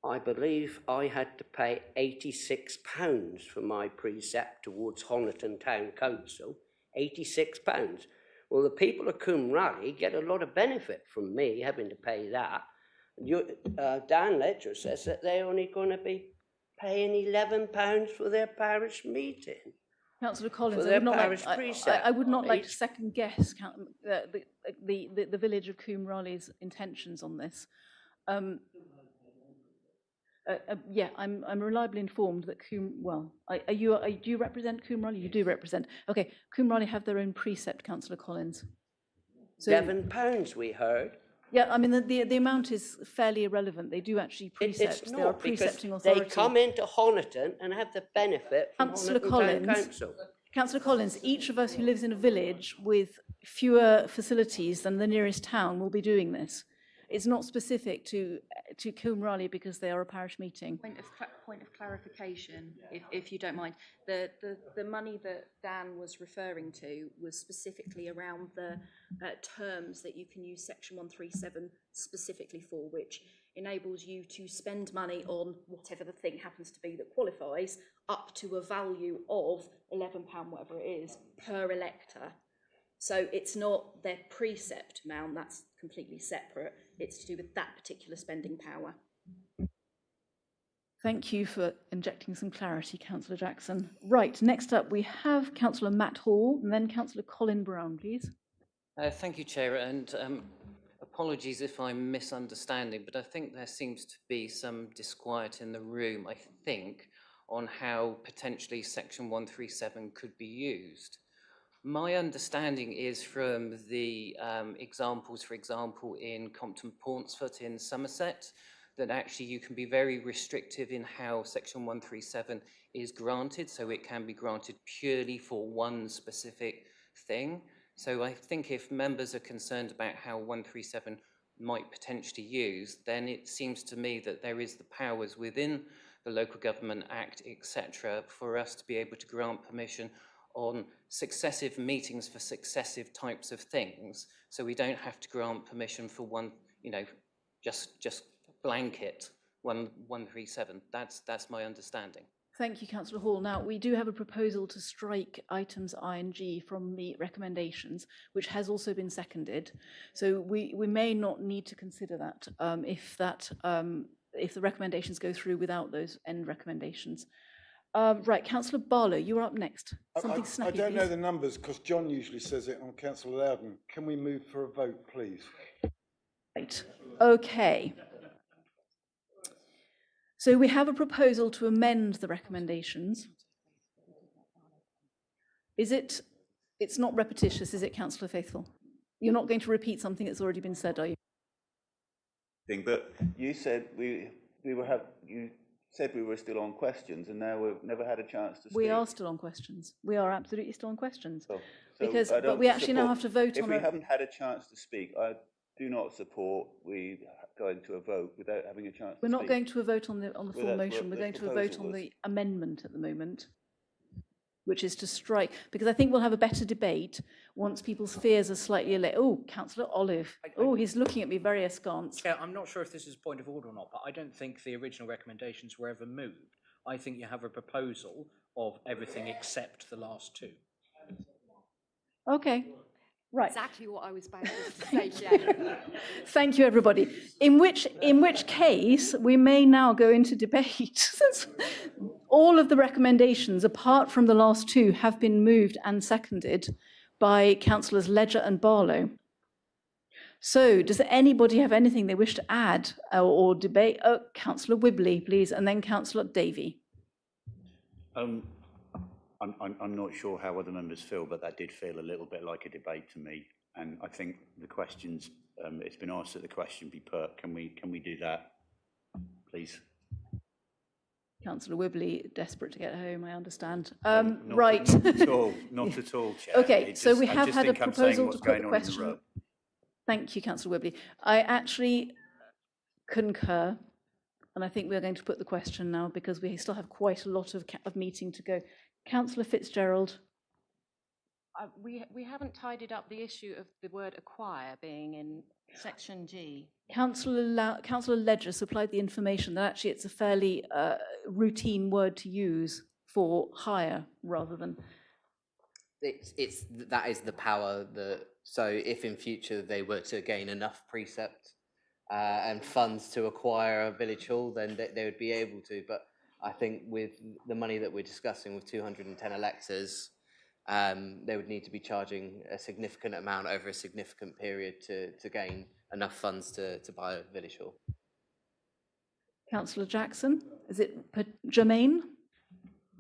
I believe I had to pay £86 for my precept towards Honiton Town Council. £86. Well, the people of Coombe Rally get a lot of benefit from me having to pay that. Dan Ledger says that they're only going to be paying £11 for their parish meeting. Councillor Collins, For I their would not parish like, precept. I would not like to second guess the village of Coombe Raleigh's intentions on this. Yeah, I'm reliably informed that Coombe, well, do you represent Coombe Raleigh? You do represent. Okay, Coombe Raleigh have their own precept, Councillor Collins. So, £11 we heard. yeah, I mean, the amount is fairly irrelevant. They do actually precept. It's They are not, because precepting authority. they come into Honiton and have the benefit from Councillor Honiton Town Collins, Council. Councillor Collins, each of us who lives in a village with fewer facilities than the nearest town will be doing this. It's not specific to Coombe Raleigh because they are a parish meeting. Point of clarification, if you don't mind. The money that Dan was referring to was specifically around the terms that you can use Section 137 specifically for, which enables you to spend money on whatever the thing happens to be that qualifies, up to a value of £11, whatever it is, per elector. So it's not their precept amount, that's completely separate. It's to do with that particular spending power. Thank you for injecting some clarity, Councillor Jackson. Right, next up we have Councillor Matt Hall and then Councillor Colin Brown, please. Thank you, Chair, and apologies if I'm misunderstanding, but I think there seems to be some disquiet in the room, I think, on how potentially Section 137 could be used. My understanding is from the examples, for example, in Compton Paunceford in Somerset, that actually you can be very restrictive in how Section 137 is granted, so it can be granted purely for one specific thing. So I think if members are concerned about how 137 might potentially use, then it seems to me that there is the powers within the Local Government Act, etc., for us to be able to grant permission on successive meetings for successive types of things, so we don't have to grant permission for one, just blanket 137. That's my understanding. Thank you, Councillor Hall. Now, we do have a proposal to strike items I and G from the recommendations, which has also been seconded. So we may not need to consider that if the recommendations go through without those end recommendations. Right, Councillor Barlow, you are up next. Something snappy, I don't know please. the numbers because John usually says it on Councillor Loudon. Can we move for a vote, please? Right, okay. So we have a proposal to amend the recommendations. It's not repetitious, is it, Councillor Faithful? You're not going to repeat something that's already been said, are you? But you said you said we were still on questions, and now we've never had a chance to speak. We are still on questions. We are absolutely still on questions. So But we actually now have to vote if on we a... haven't had a chance to speak, I do not support we going to a vote without having a chance We're to not speak. going to a vote on the full that's motion. what We're going the to a vote proposal on was. the amendment at the moment, which is to strike, because I think we'll have a better debate once people's fears are slightly allayed. Oh, Councillor Olive. Oh, he's looking at me very askance. Chair, I'm not sure if this is a point of order or not, but I don't think the original recommendations were ever moved. I think you have a proposal of everything except the last two. Okay, right. Exactly what I was about to say, Chair. Thank you, everybody. In which case, we may now go into debate. Since all of the recommendations, apart from the last two, have been moved and seconded by Councillors Ledger and Barlow. So, does anybody have anything they wish to add or debate? Oh, Councillor Wibley, please, and then Councillor Davey. I'm not sure how other members feel, but that did feel a little bit like a debate to me. And I think the questions, it's been asked that the question be put. Can we do that, please? Councillor Wibley, desperate to get home, I understand. Not Right. Not at all, not at all, Chair. Okay, It so just- we I have just had a think I'm saying proposal to what's put going the on in the question. room. Thank you, Councillor Wibley. I actually concur, and I think we're going to put the question now because we still have quite a lot of meeting to go. Councillor Fitzgerald. We haven't tidied up the issue of the word acquire being Section G. Councillor Ledger supplied the information that actually it's a fairly routine word to use for hire rather than. That is the power that, so if in future they were to gain enough precept and funds to acquire a village hall, then they would be able to. But I think with the money that we're discussing with 210 electors, they would need to be charging a significant amount over a significant period to gain enough funds to buy a village hall. Councillor Jackson, is it germane?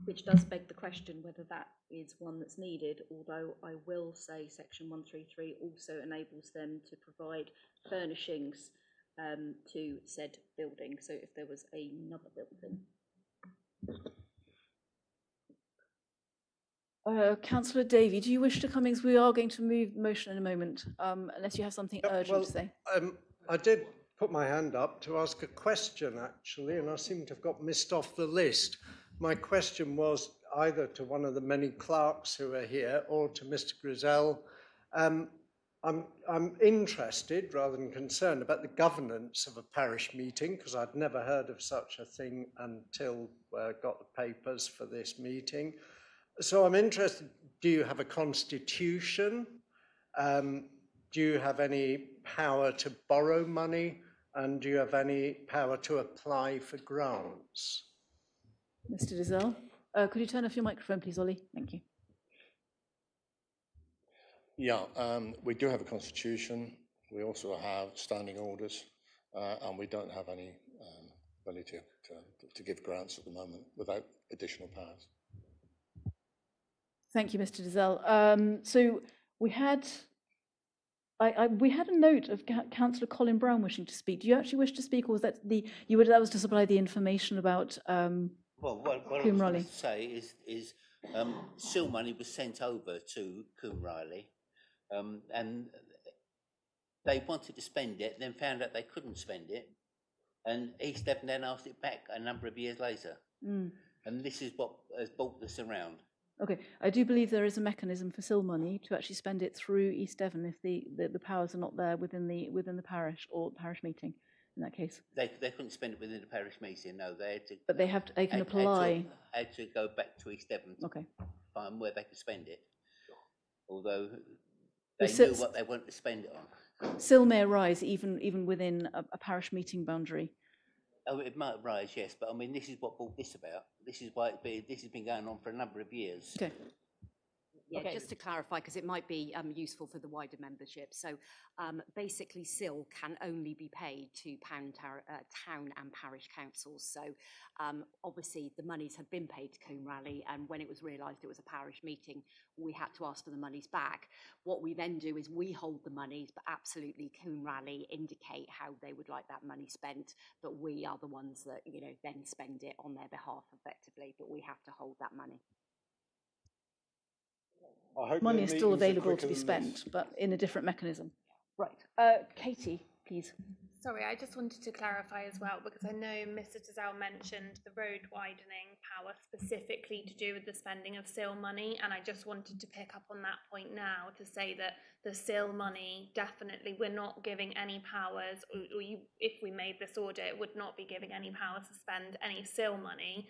Which does beg the question whether that is one that's needed, although I will say section 133 also enables them to provide furnishings to said building, so if there was another building. Councillor Davey, do you wish to come in? We are going to move the motion in a moment, unless you have something urgent to say. I did put my hand up to ask a question, actually, and I seem to have got missed off the list. My question was either to one of the many clerks who are here or to Mr. Grisell. I'm interested, rather than concerned, about the governance of a parish meeting, because I'd never heard of such a thing until I got the papers for this meeting. So I'm interested, do you have a constitution? Do you have any power to borrow money? And do you have any power to apply for grants? Mr. Dizelle, could you turn off your microphone, please, Ollie? Thank you. Yeah, we do have a constitution. We also have standing orders, and we don't have any ability to give grants at the moment without additional powers. Thank you, Mr. Dizelle. So we had a note of Councillor Colin Brown wishing to speak. Do you actually wish to speak, or was that that was to supply the information about? Well, what I was going to say is SIL money was sent over to Coombe Riley, and they wanted to spend it, then found out they couldn't spend it, and East Devon then asked it back a number of years later. And this is what has brought this around. Okay, I do believe there is a mechanism for SIL money to actually spend it through East Devon if the powers are not there within the parish or parish meeting. In that case, they couldn't spend it within the parish meeting. No, they had to. But they can apply. Had to go back to East Devon to find where they could spend it. Although they knew what they wanted to spend it on. SIL may arise even within a parish meeting boundary. Oh, it might rise, yes, but I mean, this is what brought this about. This is why this has been going on for a number of years. Okay. Yeah, just to clarify, because it might be useful for the wider membership. So basically, SIL can only be paid to town and parish councils. So obviously, the monies had been paid to Coombe Rally, and when it was realised it was a parish meeting, we had to ask for the monies back. What we then do is we hold the monies, but absolutely Coombe Rally indicate how they would like that money spent, but we are the ones that, then spend it on their behalf effectively, but we have to hold that money. Money is still available to be spent, but in a different mechanism. Right. Katie, please. Sorry, I just wanted to clarify as well, because I know Mr. Dizelle mentioned the road widening power specifically to do with the spending of SIL money, and I just wanted to pick up on that point now to say that the SIL money, definitely, we're not giving any powers, or if we made this order, it would not be giving any powers to spend any SIL money.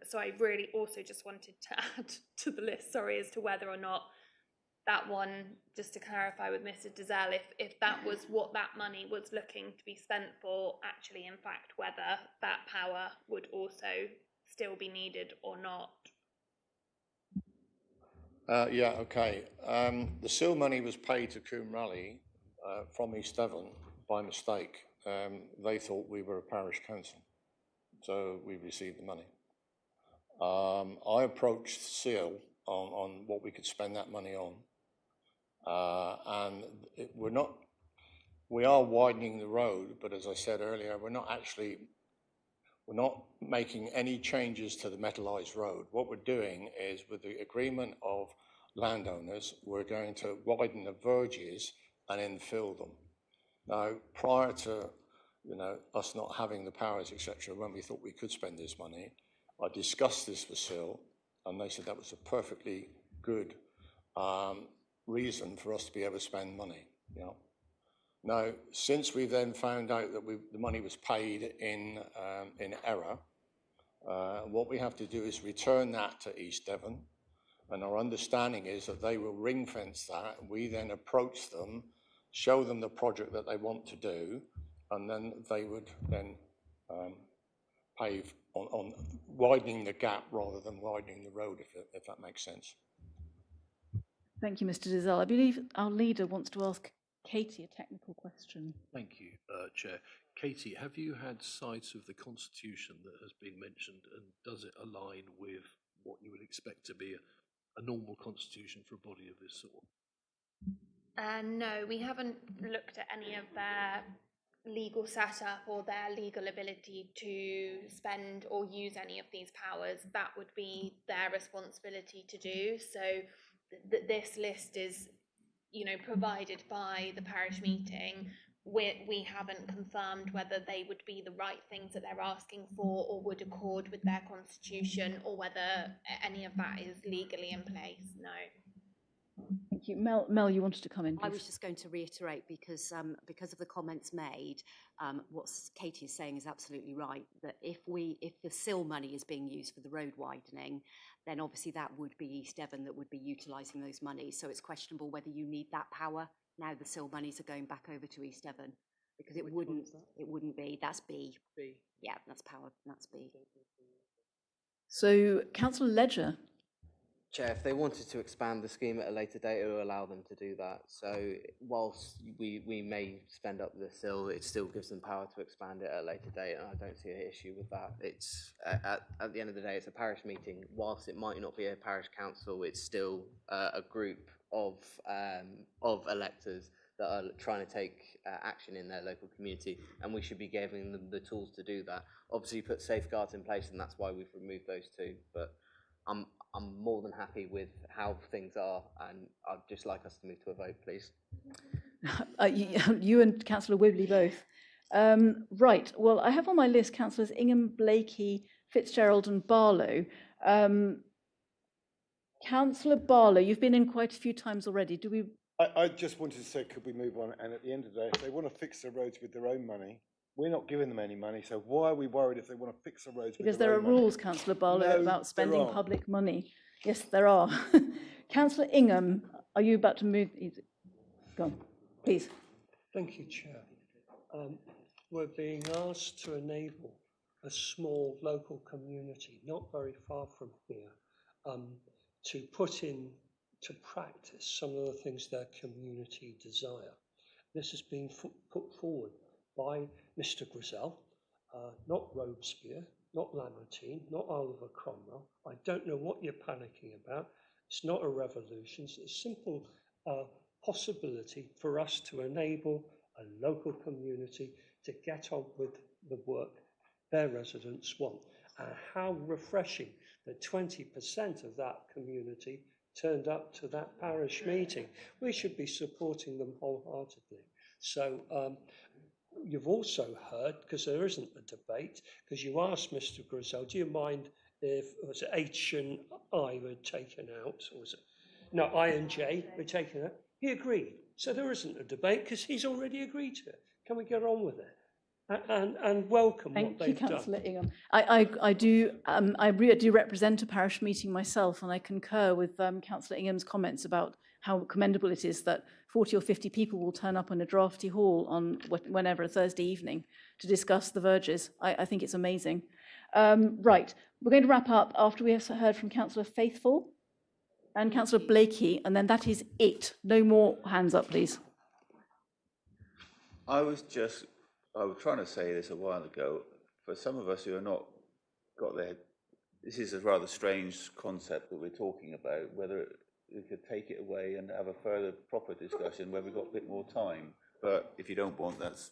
So I really also just wanted to add to the list, sorry, as to whether or not that one, just to clarify with Mr. Dizelle, if that was what that money was looking to be spent for, actually, in fact, whether that power would also still be needed or not. Yeah, okay. The SIL money was paid to Coombe Rally from East Devon by mistake. They thought we were a parish council, so we received the money. I approached SIL on what we could spend that money on. And we are widening the road, but as I said earlier, we're not making any changes to the metallised road. What we're doing is, with the agreement of landowners, we're going to widen the verges and infill them. Now, prior to us not having the powers, etc., when we thought we could spend this money, I discussed this with SIL, and they said that was a perfectly good reason for us to be able to spend money. Now, since we then found out that the money was paid in error, what we have to do is return that to East Devon. And our understanding is that they will ring fence that. We then approach them, show them the project that they want to do, and then they would then pave on widening the gap rather than widening the road, if that makes sense. Thank you, Mr. Dizelle. I believe our leader wants to ask Katie a technical question. Thank you, Chair. Katie, have you had sight of the constitution that has been mentioned, and does it align with what you would expect to be a normal constitution for a body of this sort? No, we haven't looked at any of their legal setup or their legal ability to spend or use any of these powers. That would be their responsibility to do. So this list is, provided by the parish meeting. We haven't confirmed whether they would be the right things that they're asking for or would accord with their constitution, or whether any of that is legally in place. No. Thank you. Mel, you wanted to come in, please. I was just going to reiterate, because of the comments made, what Katie is saying is absolutely right, that if the SIL money is being used for the road widening, then obviously that would be East Devon that would be utilising those monies. So it's questionable whether you need that power. Now the SIL monies are going back over to East Devon, because it wouldn't be, that's B. B. Yeah, that's power, that's B. So, Councillor Ledger. Chair, if they wanted to expand the scheme at a later date, it will allow them to do that. So whilst we may spend up the SIL, it still gives them power to expand it at a later date, and I don't see an issue with that. It's at the end of the day, it's a parish meeting. Whilst it might not be a parish council, it's still a group of electors that are trying to take action in their local community, and we should be giving them the tools to do that. Obviously, put safeguards in place, and that's why we've removed those two. But I'm more than happy with how things are, and I'd just like us to move to a vote, please. You and Councillor Wibley both. Right, well, I have on my list Councillors Ingham, Blakey, Fitzgerald and Barlow. Councillor Barlow, you've been in quite a few times already. Do we? I just wanted to say, could we move on? And at the end of the day, if they want to fix their roads with their own money, we're not giving them any money. So why are we worried if they want to fix the roads Because with their there are own money? rules, Councillor Barlow, No, about spending there aren't. public money. Yes, there are. Councillor Ingham, are you about to move? Go on, please. Thank you, Chair. We're being asked to enable a small local community, not very far from here, to put into practice some of the things their community desire. This has been put forward by Mr. Grisell, not Robespierre, not Lamartine, not Oliver Cromwell. I don't know what you're panicking about. It's not a revolution. It's a simple possibility for us to enable a local community to get on with the work their residents want. And how refreshing that 20% of that community turned up to that parish meeting. We should be supporting them wholeheartedly. So you've also heard, because there isn't a debate, because you asked Mr. Grisell, do you mind if was it H and I were taken out, or was it? No, I and J were taken out. He agreed. So there isn't a debate because he's already agreed to it. Can we get on with it? And welcome what they've done. Thank you, Councillor Ingham. I do represent a parish meeting myself, and I concur with Councillor Ingham's comments about how commendable it is that 40 or 50 people will turn up in a drafty hall on whenever, a Thursday evening, to discuss the verges. I think it's amazing. Right, we're going to wrap up after we have heard from Councillor Faithful and Councillor Blakey, and then that is it. No more hands up, please. I was trying to say this a while ago. For some of us who are not got their, this is a rather strange concept that we're talking about, whether we could take it away and have a further proper discussion where we've got a bit more time. But if you don't want, that's...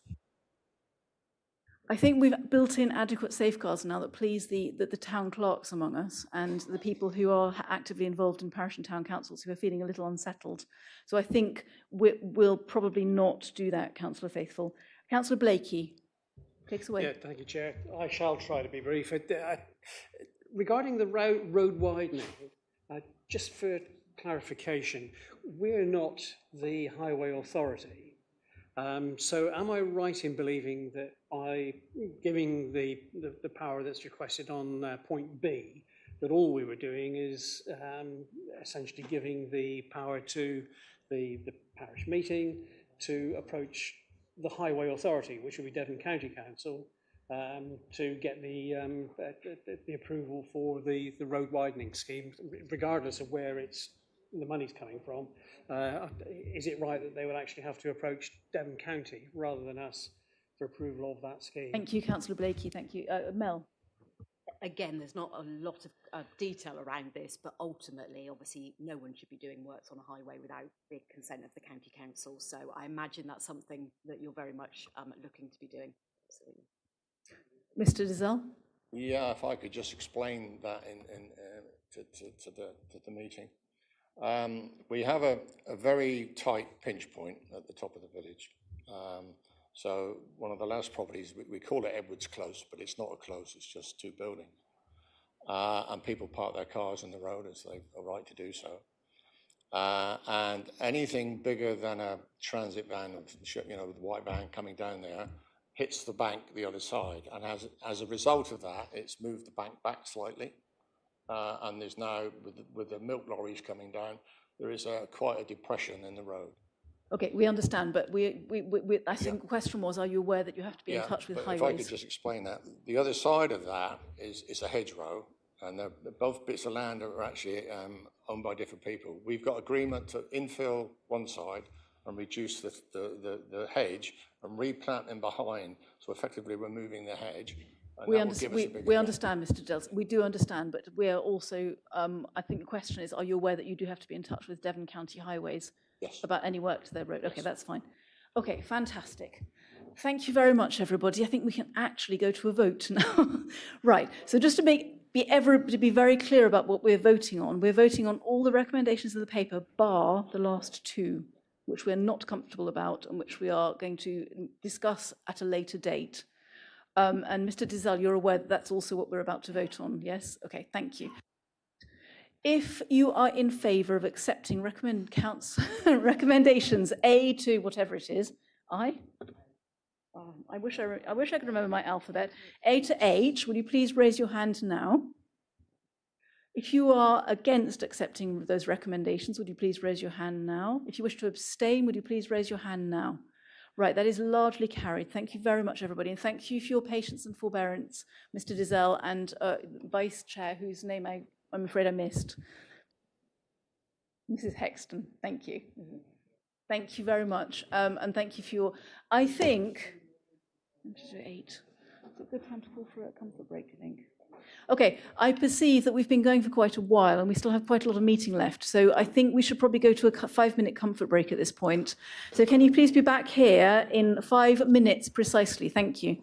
I think we've built in adequate safeguards now that please the town clerks among us and the people who are actively involved in parish and town councils who are feeling a little unsettled. So I think we'll probably not do that, Councillor Faithful. Councillor Blakey, take us away. Yeah, thank you, Chair. I shall try to be brief. Regarding the road widening, just for clarification, we're not the highway authority. So am I right in believing that by giving the power that's requested on point B, that all we were doing is essentially giving the power to the parish meeting to approach the highway authority, which would be Devon County Council, to get the approval for the road widening scheme, regardless of where the money's coming from. Is it right that they would actually have to approach Devon County rather than us for approval of that scheme? Thank you, Councillor Blakey. Thank you. Mel? Again, there's not a lot of detail around this, but ultimately, obviously, no one should be doing works on a highway without the consent of the county council. So I imagine that's something that you're very much looking to be doing. Absolutely. Mr. Dizelle? Yeah, if I could just explain that to the meeting. We have a very tight pinch point at the top of the village. So one of the last properties, we call it Edwards Close, but it's not a close, it's just two buildings. And people park their cars in the road as they've a right to do so. And anything bigger than a transit van, with the white van coming down there, hits the bank the other side. And as a result of that, it's moved the bank back slightly. And there's now, with the milk lorries coming down, there is quite a depression in the road. Okay, we understand, but I think the question was, are you aware that you have to be in touch with highways? If I could just explain that. The other side of that is a hedgerow, and both bits of land are actually owned by different people. We've got agreement to infill one side and reduce the hedge and replant them behind, so effectively removing the hedge. We understand, Mr. Dills. We do understand, but we are also, I think the question is, are you aware that you do have to be in touch with Devon County Highways? Yes. About any work to their road? Okay, that's fine. Okay, fantastic. Thank you very much, everybody. I think we can actually go to a vote now. Right, so just to be very clear about what we're voting on all the recommendations of the paper, bar the last two, which we're not comfortable about and which we are going to discuss at a later date. And Mr. Dizelle, you're aware that that's also what we're about to vote on, yes? Okay, thank you. If you are in favour of accepting recommendations A to whatever it is, I wish I could remember my alphabet. A to H, will you please raise your hand now? If you are against accepting those recommendations, would you please raise your hand now? If you wish to abstain, would you please raise your hand now? Right, that is largely carried. Thank you very much, everybody, and thank you for your patience and forbearance, Mr. Dizelle and Vice Chair, whose name I'm afraid I missed. Mrs. Hexton, thank you. Thank you very much. And thank you for your, I think, 8. Is it a good time to call for a comfort break, I think? Okay, I perceive that we've been going for quite a while and we still have quite a lot of meeting left. So I think we should probably go to a 5-minute comfort break at this point. So can you please be back here in 5 minutes precisely? Thank you.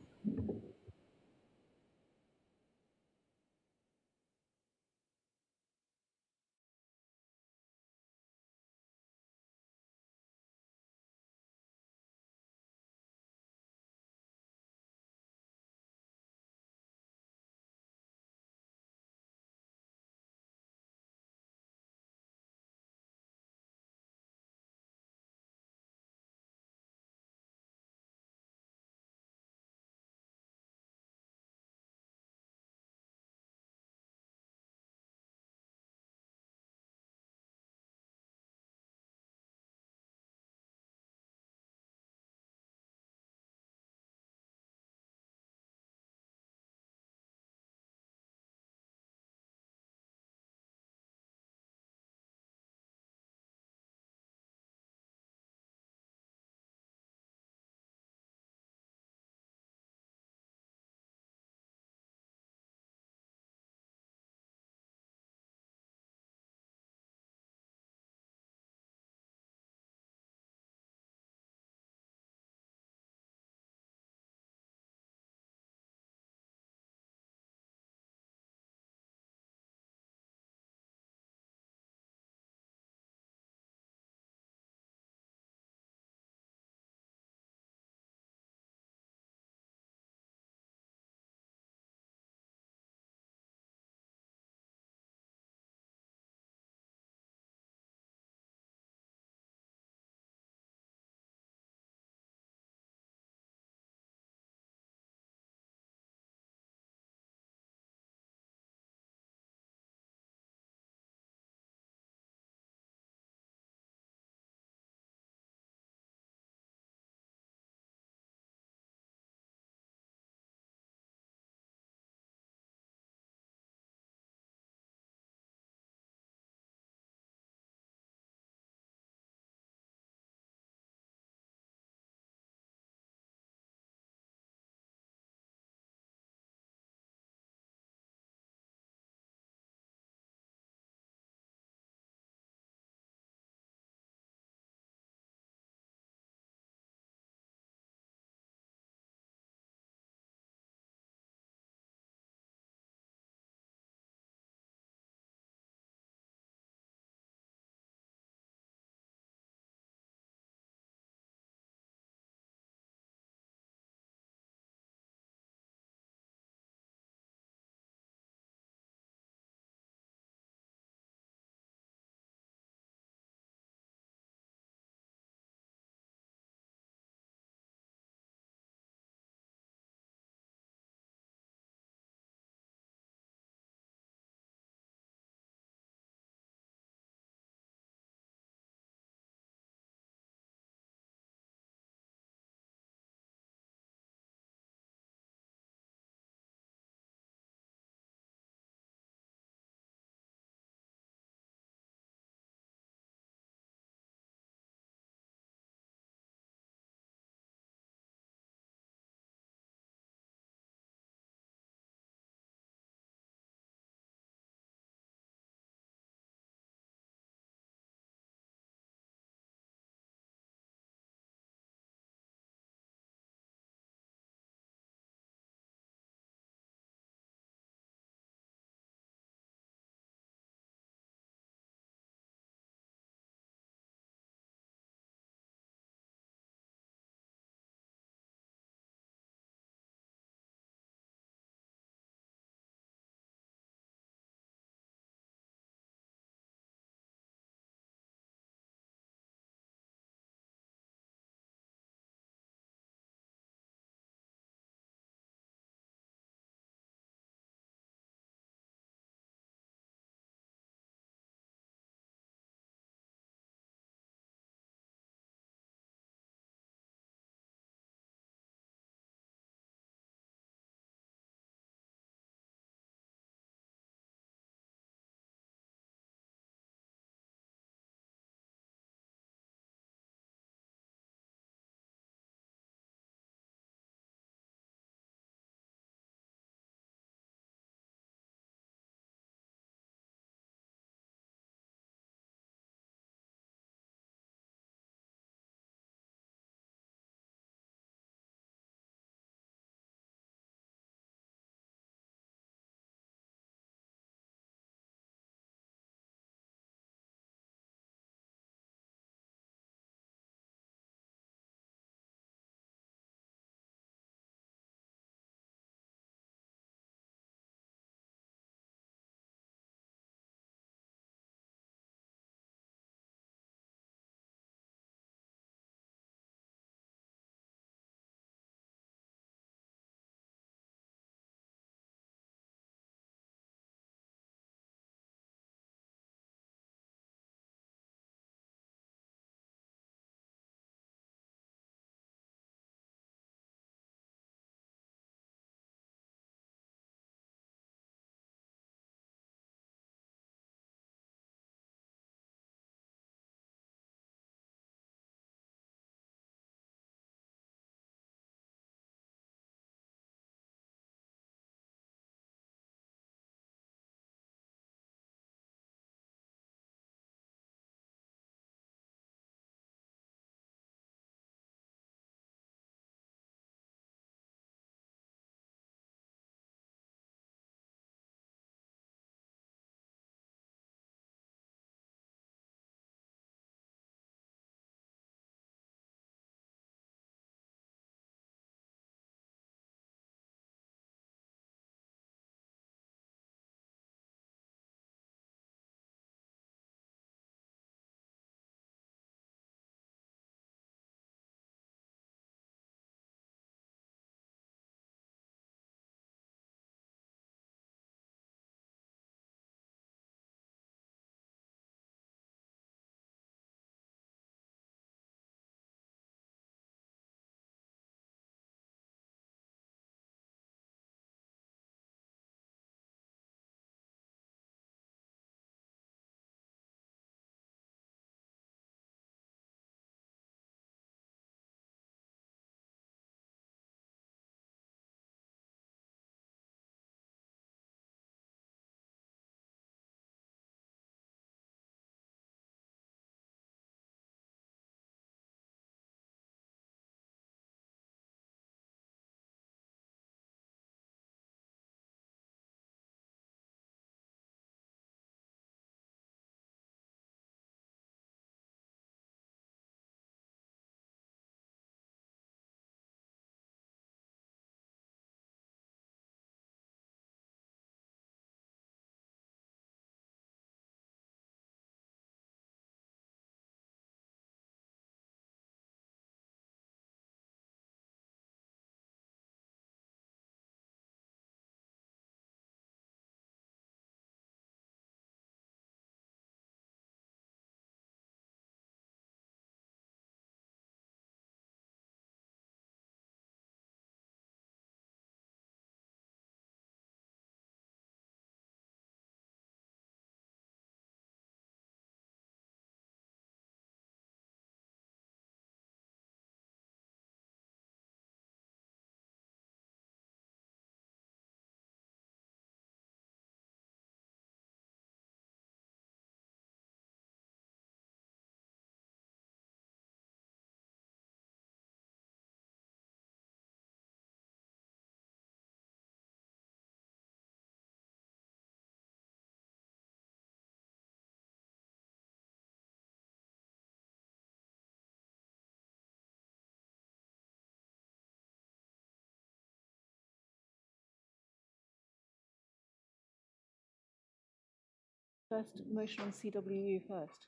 first motion on CWU first?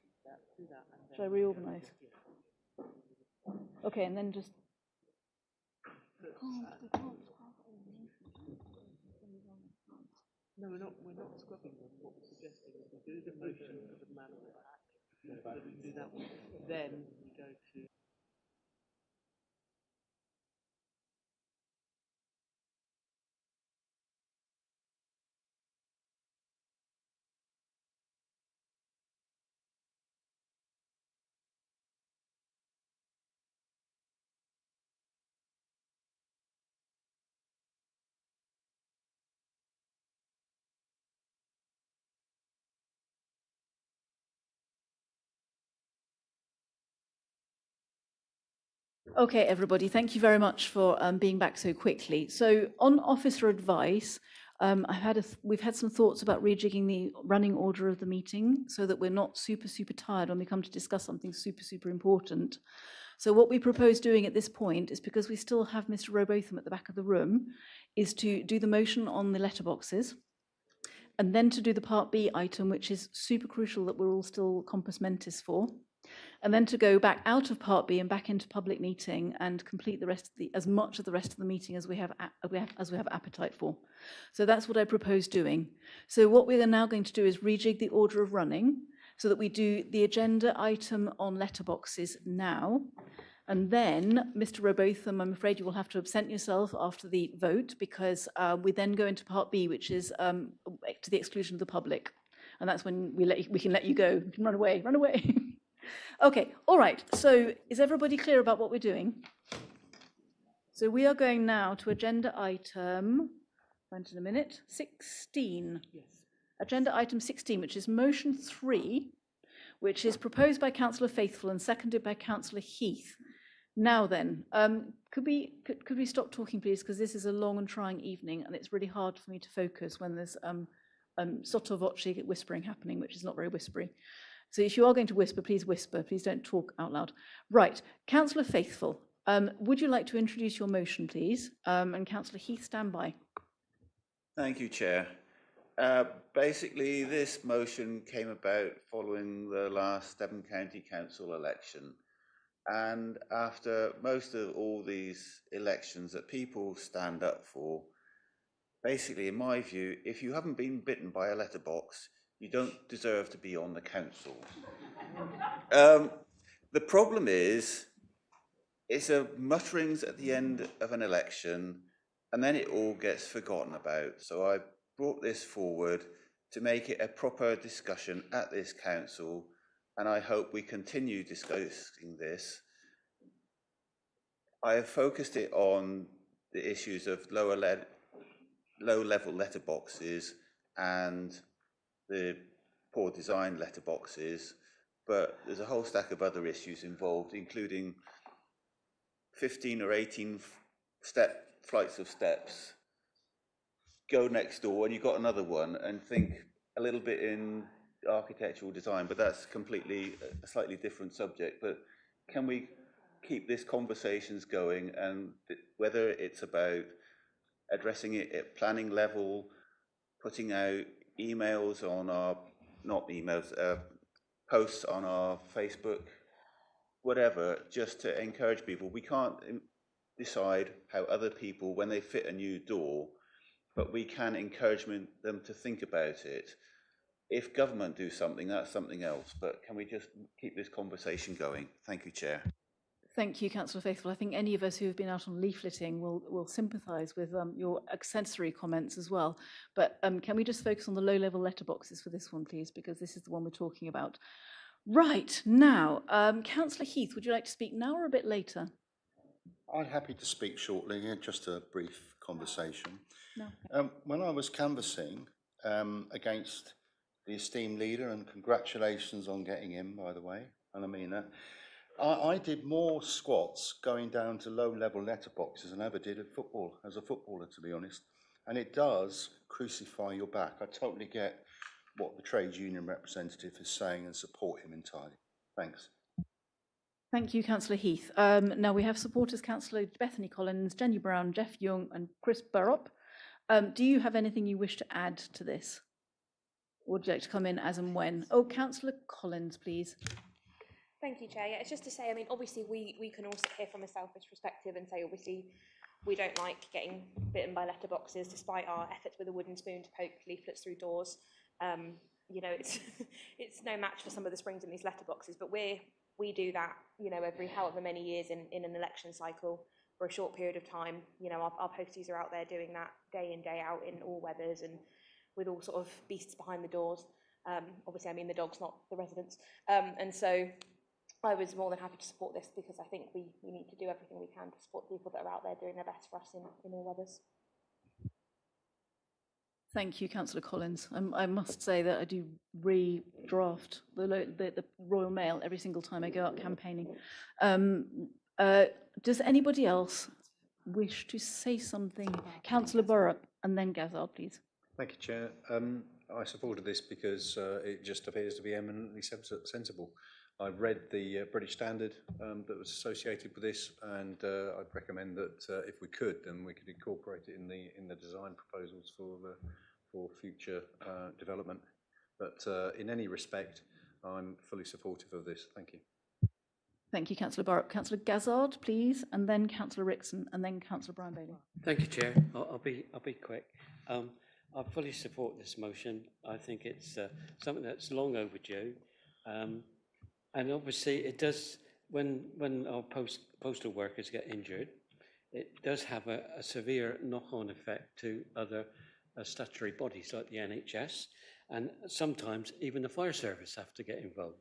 Should I reorganise? Okay, and then just. No, we're not scrubbing them. What we're suggesting is we do the motion as a matter of fact. So we do that one. Then we go to. Okay, everybody, thank you very much for being back so quickly. So on officer advice, we've had some thoughts about rejigging the running order of the meeting so that we're not super tired when we come to discuss something super important. So what we propose doing at this point is, because we still have Mr. Robotham at the back of the room, is to do the motion on the letterboxes, and then to do the Part B item, which is super crucial that we're all still compos mentis for. And then to go back out of Part B and back into public meeting and complete the rest of as much of the rest of the meeting as we have appetite for. So that's what I propose doing. So what we are now going to do is rejig the order of running so that we do the agenda item on letterboxes now. And then, Mr. Robotham, I'm afraid you will have to absent yourself after the vote, because we then go into Part B, which is to the exclusion of the public. And that's when we can let you go. You can run away. Okay, all right, so is everybody clear about what we're doing? So we are going now to agenda item, find it in a minute, 16. Yes. Agenda item 16, which is motion 3, which is proposed by Councillor Faithfull and seconded by Councillor Heath. Now then, could we stop talking, please, because this is a long and trying evening and it's really hard for me to focus when there's sotto voce whispering happening, which is not very whispery. So if you are going to whisper, please don't talk out loud. Right, Councillor Faithfull, would you like to introduce your motion, please? And Councillor Heath, stand by. Thank you, Chair. Basically, this motion came about following the last Devon County Council election. And after most of all these elections that people stand up for, basically, in my view, if you haven't been bitten by a letterbox, you don't deserve to be on the council. The problem is, it's a mutterings at the end of an election, and then it all gets forgotten about. So I brought this forward to make it a proper discussion at this council, and I hope we continue discussing this. I have focused it on the issues of low-level letterboxes and the poor design letterboxes, but there's a whole stack of other issues involved, including 15 or 18 flights of steps. Go next door and you've got another one, and think a little bit in architectural design, but that's completely a slightly different subject. But can we keep these conversations going, and whether it's about addressing it at planning level, putting out emails on our, not emails, posts on our Facebook, whatever, just to encourage people. We can't decide how other people, when they fit a new door, but we can encourage them to think about it. If government do something, that's something else, but can we just keep this conversation going? Thank you, Chair. Thank you, Councillor Faithfull. I think any of us who have been out on leafleting will sympathise with your accessory comments as well. But can we just focus on the low-level letterboxes for this one, please, because this is the one we're talking about. Right, now, Councillor Heath, would you like to speak now or a bit later? I'm happy to speak shortly, just a brief conversation. No. When I was canvassing against the esteemed leader, and congratulations on getting in, by the way, and I mean that, I did more squats going down to low-level letterboxes than I ever did at football, as a footballer, to be honest. And it does crucify your back. I totally get what the trades union representative is saying and support him entirely. Thanks. Thank you, Councillor Heath. Now we have supporters, Councillor Bethany Collins, Jenny Brown, Jeff Young and Chris Burrup. Do you have anything you wish to add to this? Would you like to come in as and when? Oh, Councillor Collins, please. Thank you, Chair. Yeah, it's just to say, I mean, obviously we can all sit here from a selfish perspective and say, obviously, we don't like getting bitten by letterboxes, despite our efforts with a wooden spoon to poke leaflets through doors. You know, it's it's no match for some of the springs in these letterboxes, but we do that, you know, every however many years in an election cycle for a short period of time. You know, our posties are out there doing that day in, day out in all weathers and with all sort of beasts behind the doors. Obviously, I mean the dogs, not the residents. And so I was more than happy to support this because I think we need to do everything we can to support the people that are out there doing their best for us in all weathers. Thank you, Councillor Collins. I must say that I do redraft the Royal Mail every single time I go out campaigning. Does anybody else wish to say something? Councillor Burrup and then Gazard, please. Thank you, Chair. I supported this because it just appears to be eminently sensible. I read the British Standard that was associated with this, and I'd recommend that if we could, then we could incorporate it in the design proposals for future development. But in any respect, I'm fully supportive of this. Thank you. Thank you, Councillor Burrup. Councillor Gazard, please, and then Councillor Rickson, and then Councillor Brian Bailey. Thank you, Chair. I'll be quick. I fully support this motion. I think it's something that's long overdue, and obviously it does. When our postal workers get injured, it does have a severe knock-on effect to other statutory bodies like the NHS, and sometimes even the fire service have to get involved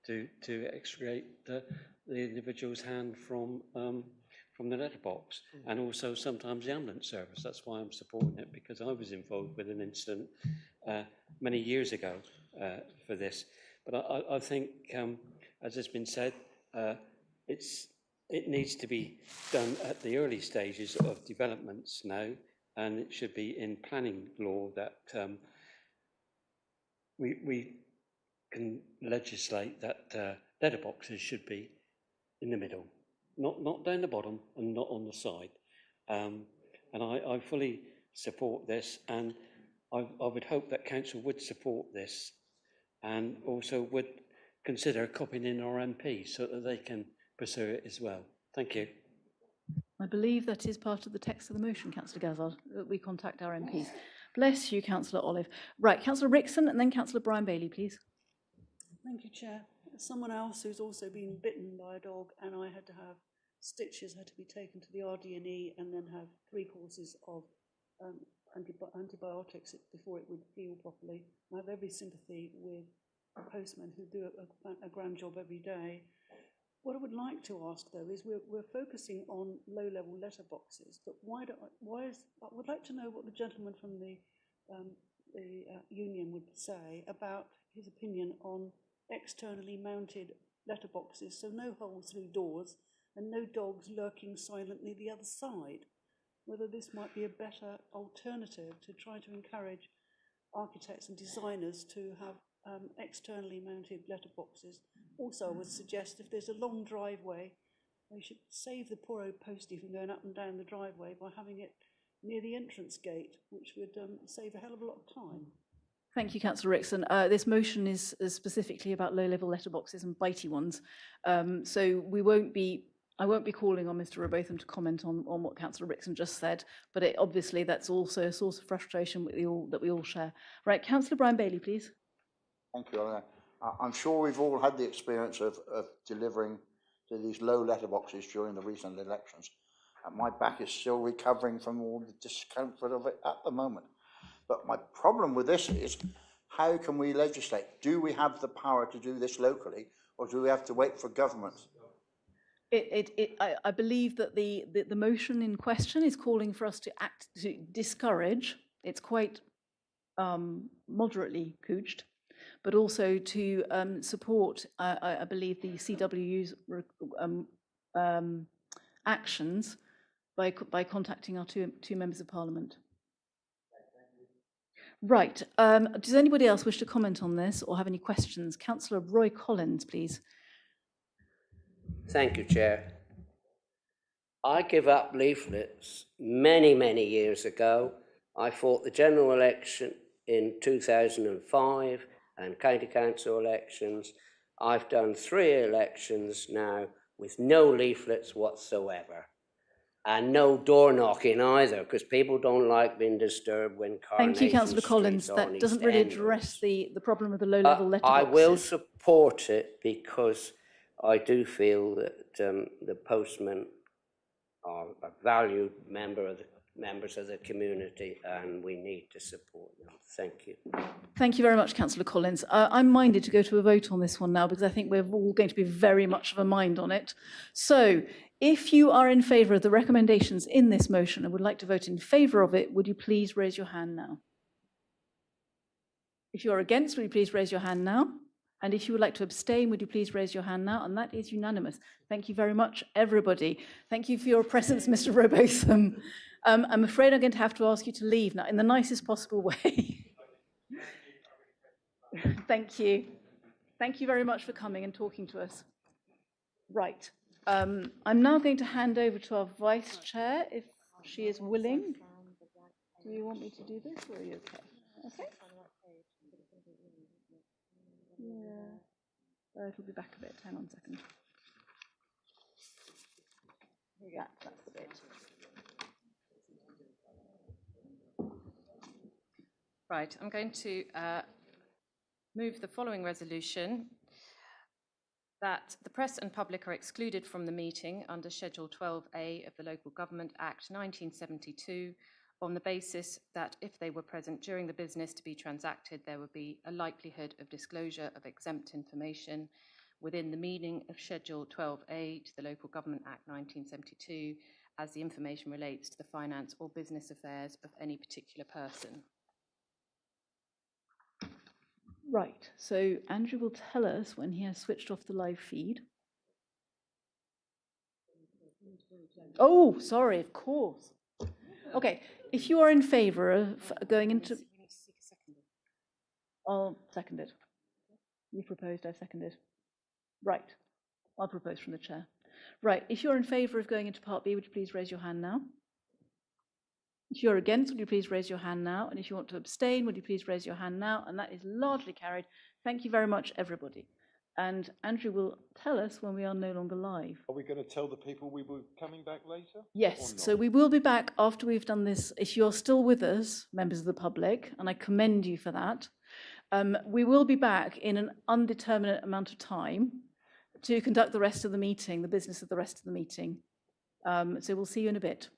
to extricate the individual's hand from the letterbox, and also sometimes the ambulance service. That's why I'm supporting it, because I was involved with an incident many years ago for this. But I think, as has been said, it needs to be done at the early stages of developments now, and it should be in planning law that we can legislate that letterboxes should be in the middle, not down the bottom and not on the side. And I fully support this, and I would hope that council would support this and also would consider copying in our MPs so that they can pursue it as well. Thank you. I believe that is part of the text of the motion, Councillor Gazard, that we contact our MPs. Bless you, Councillor Olive. Right, Councillor Rickson and then Councillor Brian Bailey, please. Thank you, Chair. Someone else who's also been bitten by a dog, and I had to have stitches had to be taken to the RD&E and then have 3 courses of antibiotics before it would heal properly. I have every sympathy with postmen who do a grand job every day. What I would like to ask, though, is we're focusing on low-level letterboxes, but I would like to know what the gentleman from the union would say about his opinion on externally mounted letterboxes, so no holes through doors and no dogs lurking silently the other side. Whether this might be a better alternative to try to encourage architects and designers to have externally mounted letterboxes. Also, I would suggest if there's a long driveway, we should save the poor old postie from going up and down the driveway by having it near the entrance gate, which would save a hell of a lot of time. Thank you, Councillor Rickson. This motion is specifically about low-level letterboxes and bitey ones. So I won't be calling on Mr. Robotham to comment on what Councillor Rickson just said, but obviously that's also a source of frustration that we all share. Right, Councillor Brian Bailey, please. Thank you. I'm sure we've all had the experience of delivering to these low letterboxes during the recent elections. And my back is still recovering from all the discomfort of it at the moment. But my problem with this is, how can we legislate? Do we have the power to do this locally, or do we have to wait for government? I believe that the motion in question is calling for us to discourage. It's quite moderately couched, but also to support, I believe, the CWU's actions by contacting our two members of Parliament. Right. Does anybody else wish to comment on this or have any questions? Councillor Roy Collins, please. Thank you, Chair. I give up leaflets many, many years ago. I fought the general election in 2005 and county council elections. I've done 3 elections now with no leaflets whatsoever. And no door knocking either, because people don't like being disturbed when Coronation Thank you, Councillor Collins. Street's on That doesn't really EastEnders. address the problem of the low-level letterboxes. I will support it because I do feel that the postmen are a valued members of the community, and we need to support them. Thank you. Thank you very much, Councillor Collins. I'm minded to go to a vote on this one now because I think we're all going to be very much of a mind on it. So if you are in favour of the recommendations in this motion and would like to vote in favour of it, would you please raise your hand now? If you're against, would you please raise your hand now? And if you would like to abstain, would you please raise your hand now? And that is unanimous. Thank you very much, everybody. Thank you for your presence, Mr. Robotham. I'm afraid I'm going to have to ask you to leave now in the nicest possible way. Thank you. Thank you very much for coming and talking to us. Right. I'm now going to hand over to our Vice Chair, if she is willing. Do you want me to do this, or are you okay? Okay. Yeah. It'll be back a bit. Hang on a second. Yeah, that's the bit. Right, I'm going to move the following resolution: that the press and public are excluded from the meeting under Schedule 12A of the Local Government Act 1972 on the basis that if they were present during the business to be transacted, there would be a likelihood of disclosure of exempt information within the meaning of Schedule 12A to the Local Government Act 1972 as the information relates to the finance or business affairs of any particular person. Right, so Andrew will tell us when he has switched off the live feed. Oh, sorry, of course. Okay, if you are in favour of going into... I'll second it. You proposed, I've seconded. Right, I'll propose from the chair. Right, if you're in favour of going into Part B, would you please raise your hand now? If you're against, would you please raise your hand now? And if you want to abstain, would you please raise your hand now? And that is largely carried. Thank you very much, everybody. And Andrew will tell us when we are no longer live. Are we going to tell the people we were coming back later? Yes, so we will be back after we've done this. If you're still with us, members of the public, and I commend you for that, we will be back in an undeterminate amount of time to conduct the rest of the meeting, the business of the rest of the meeting. So we'll see you in a bit.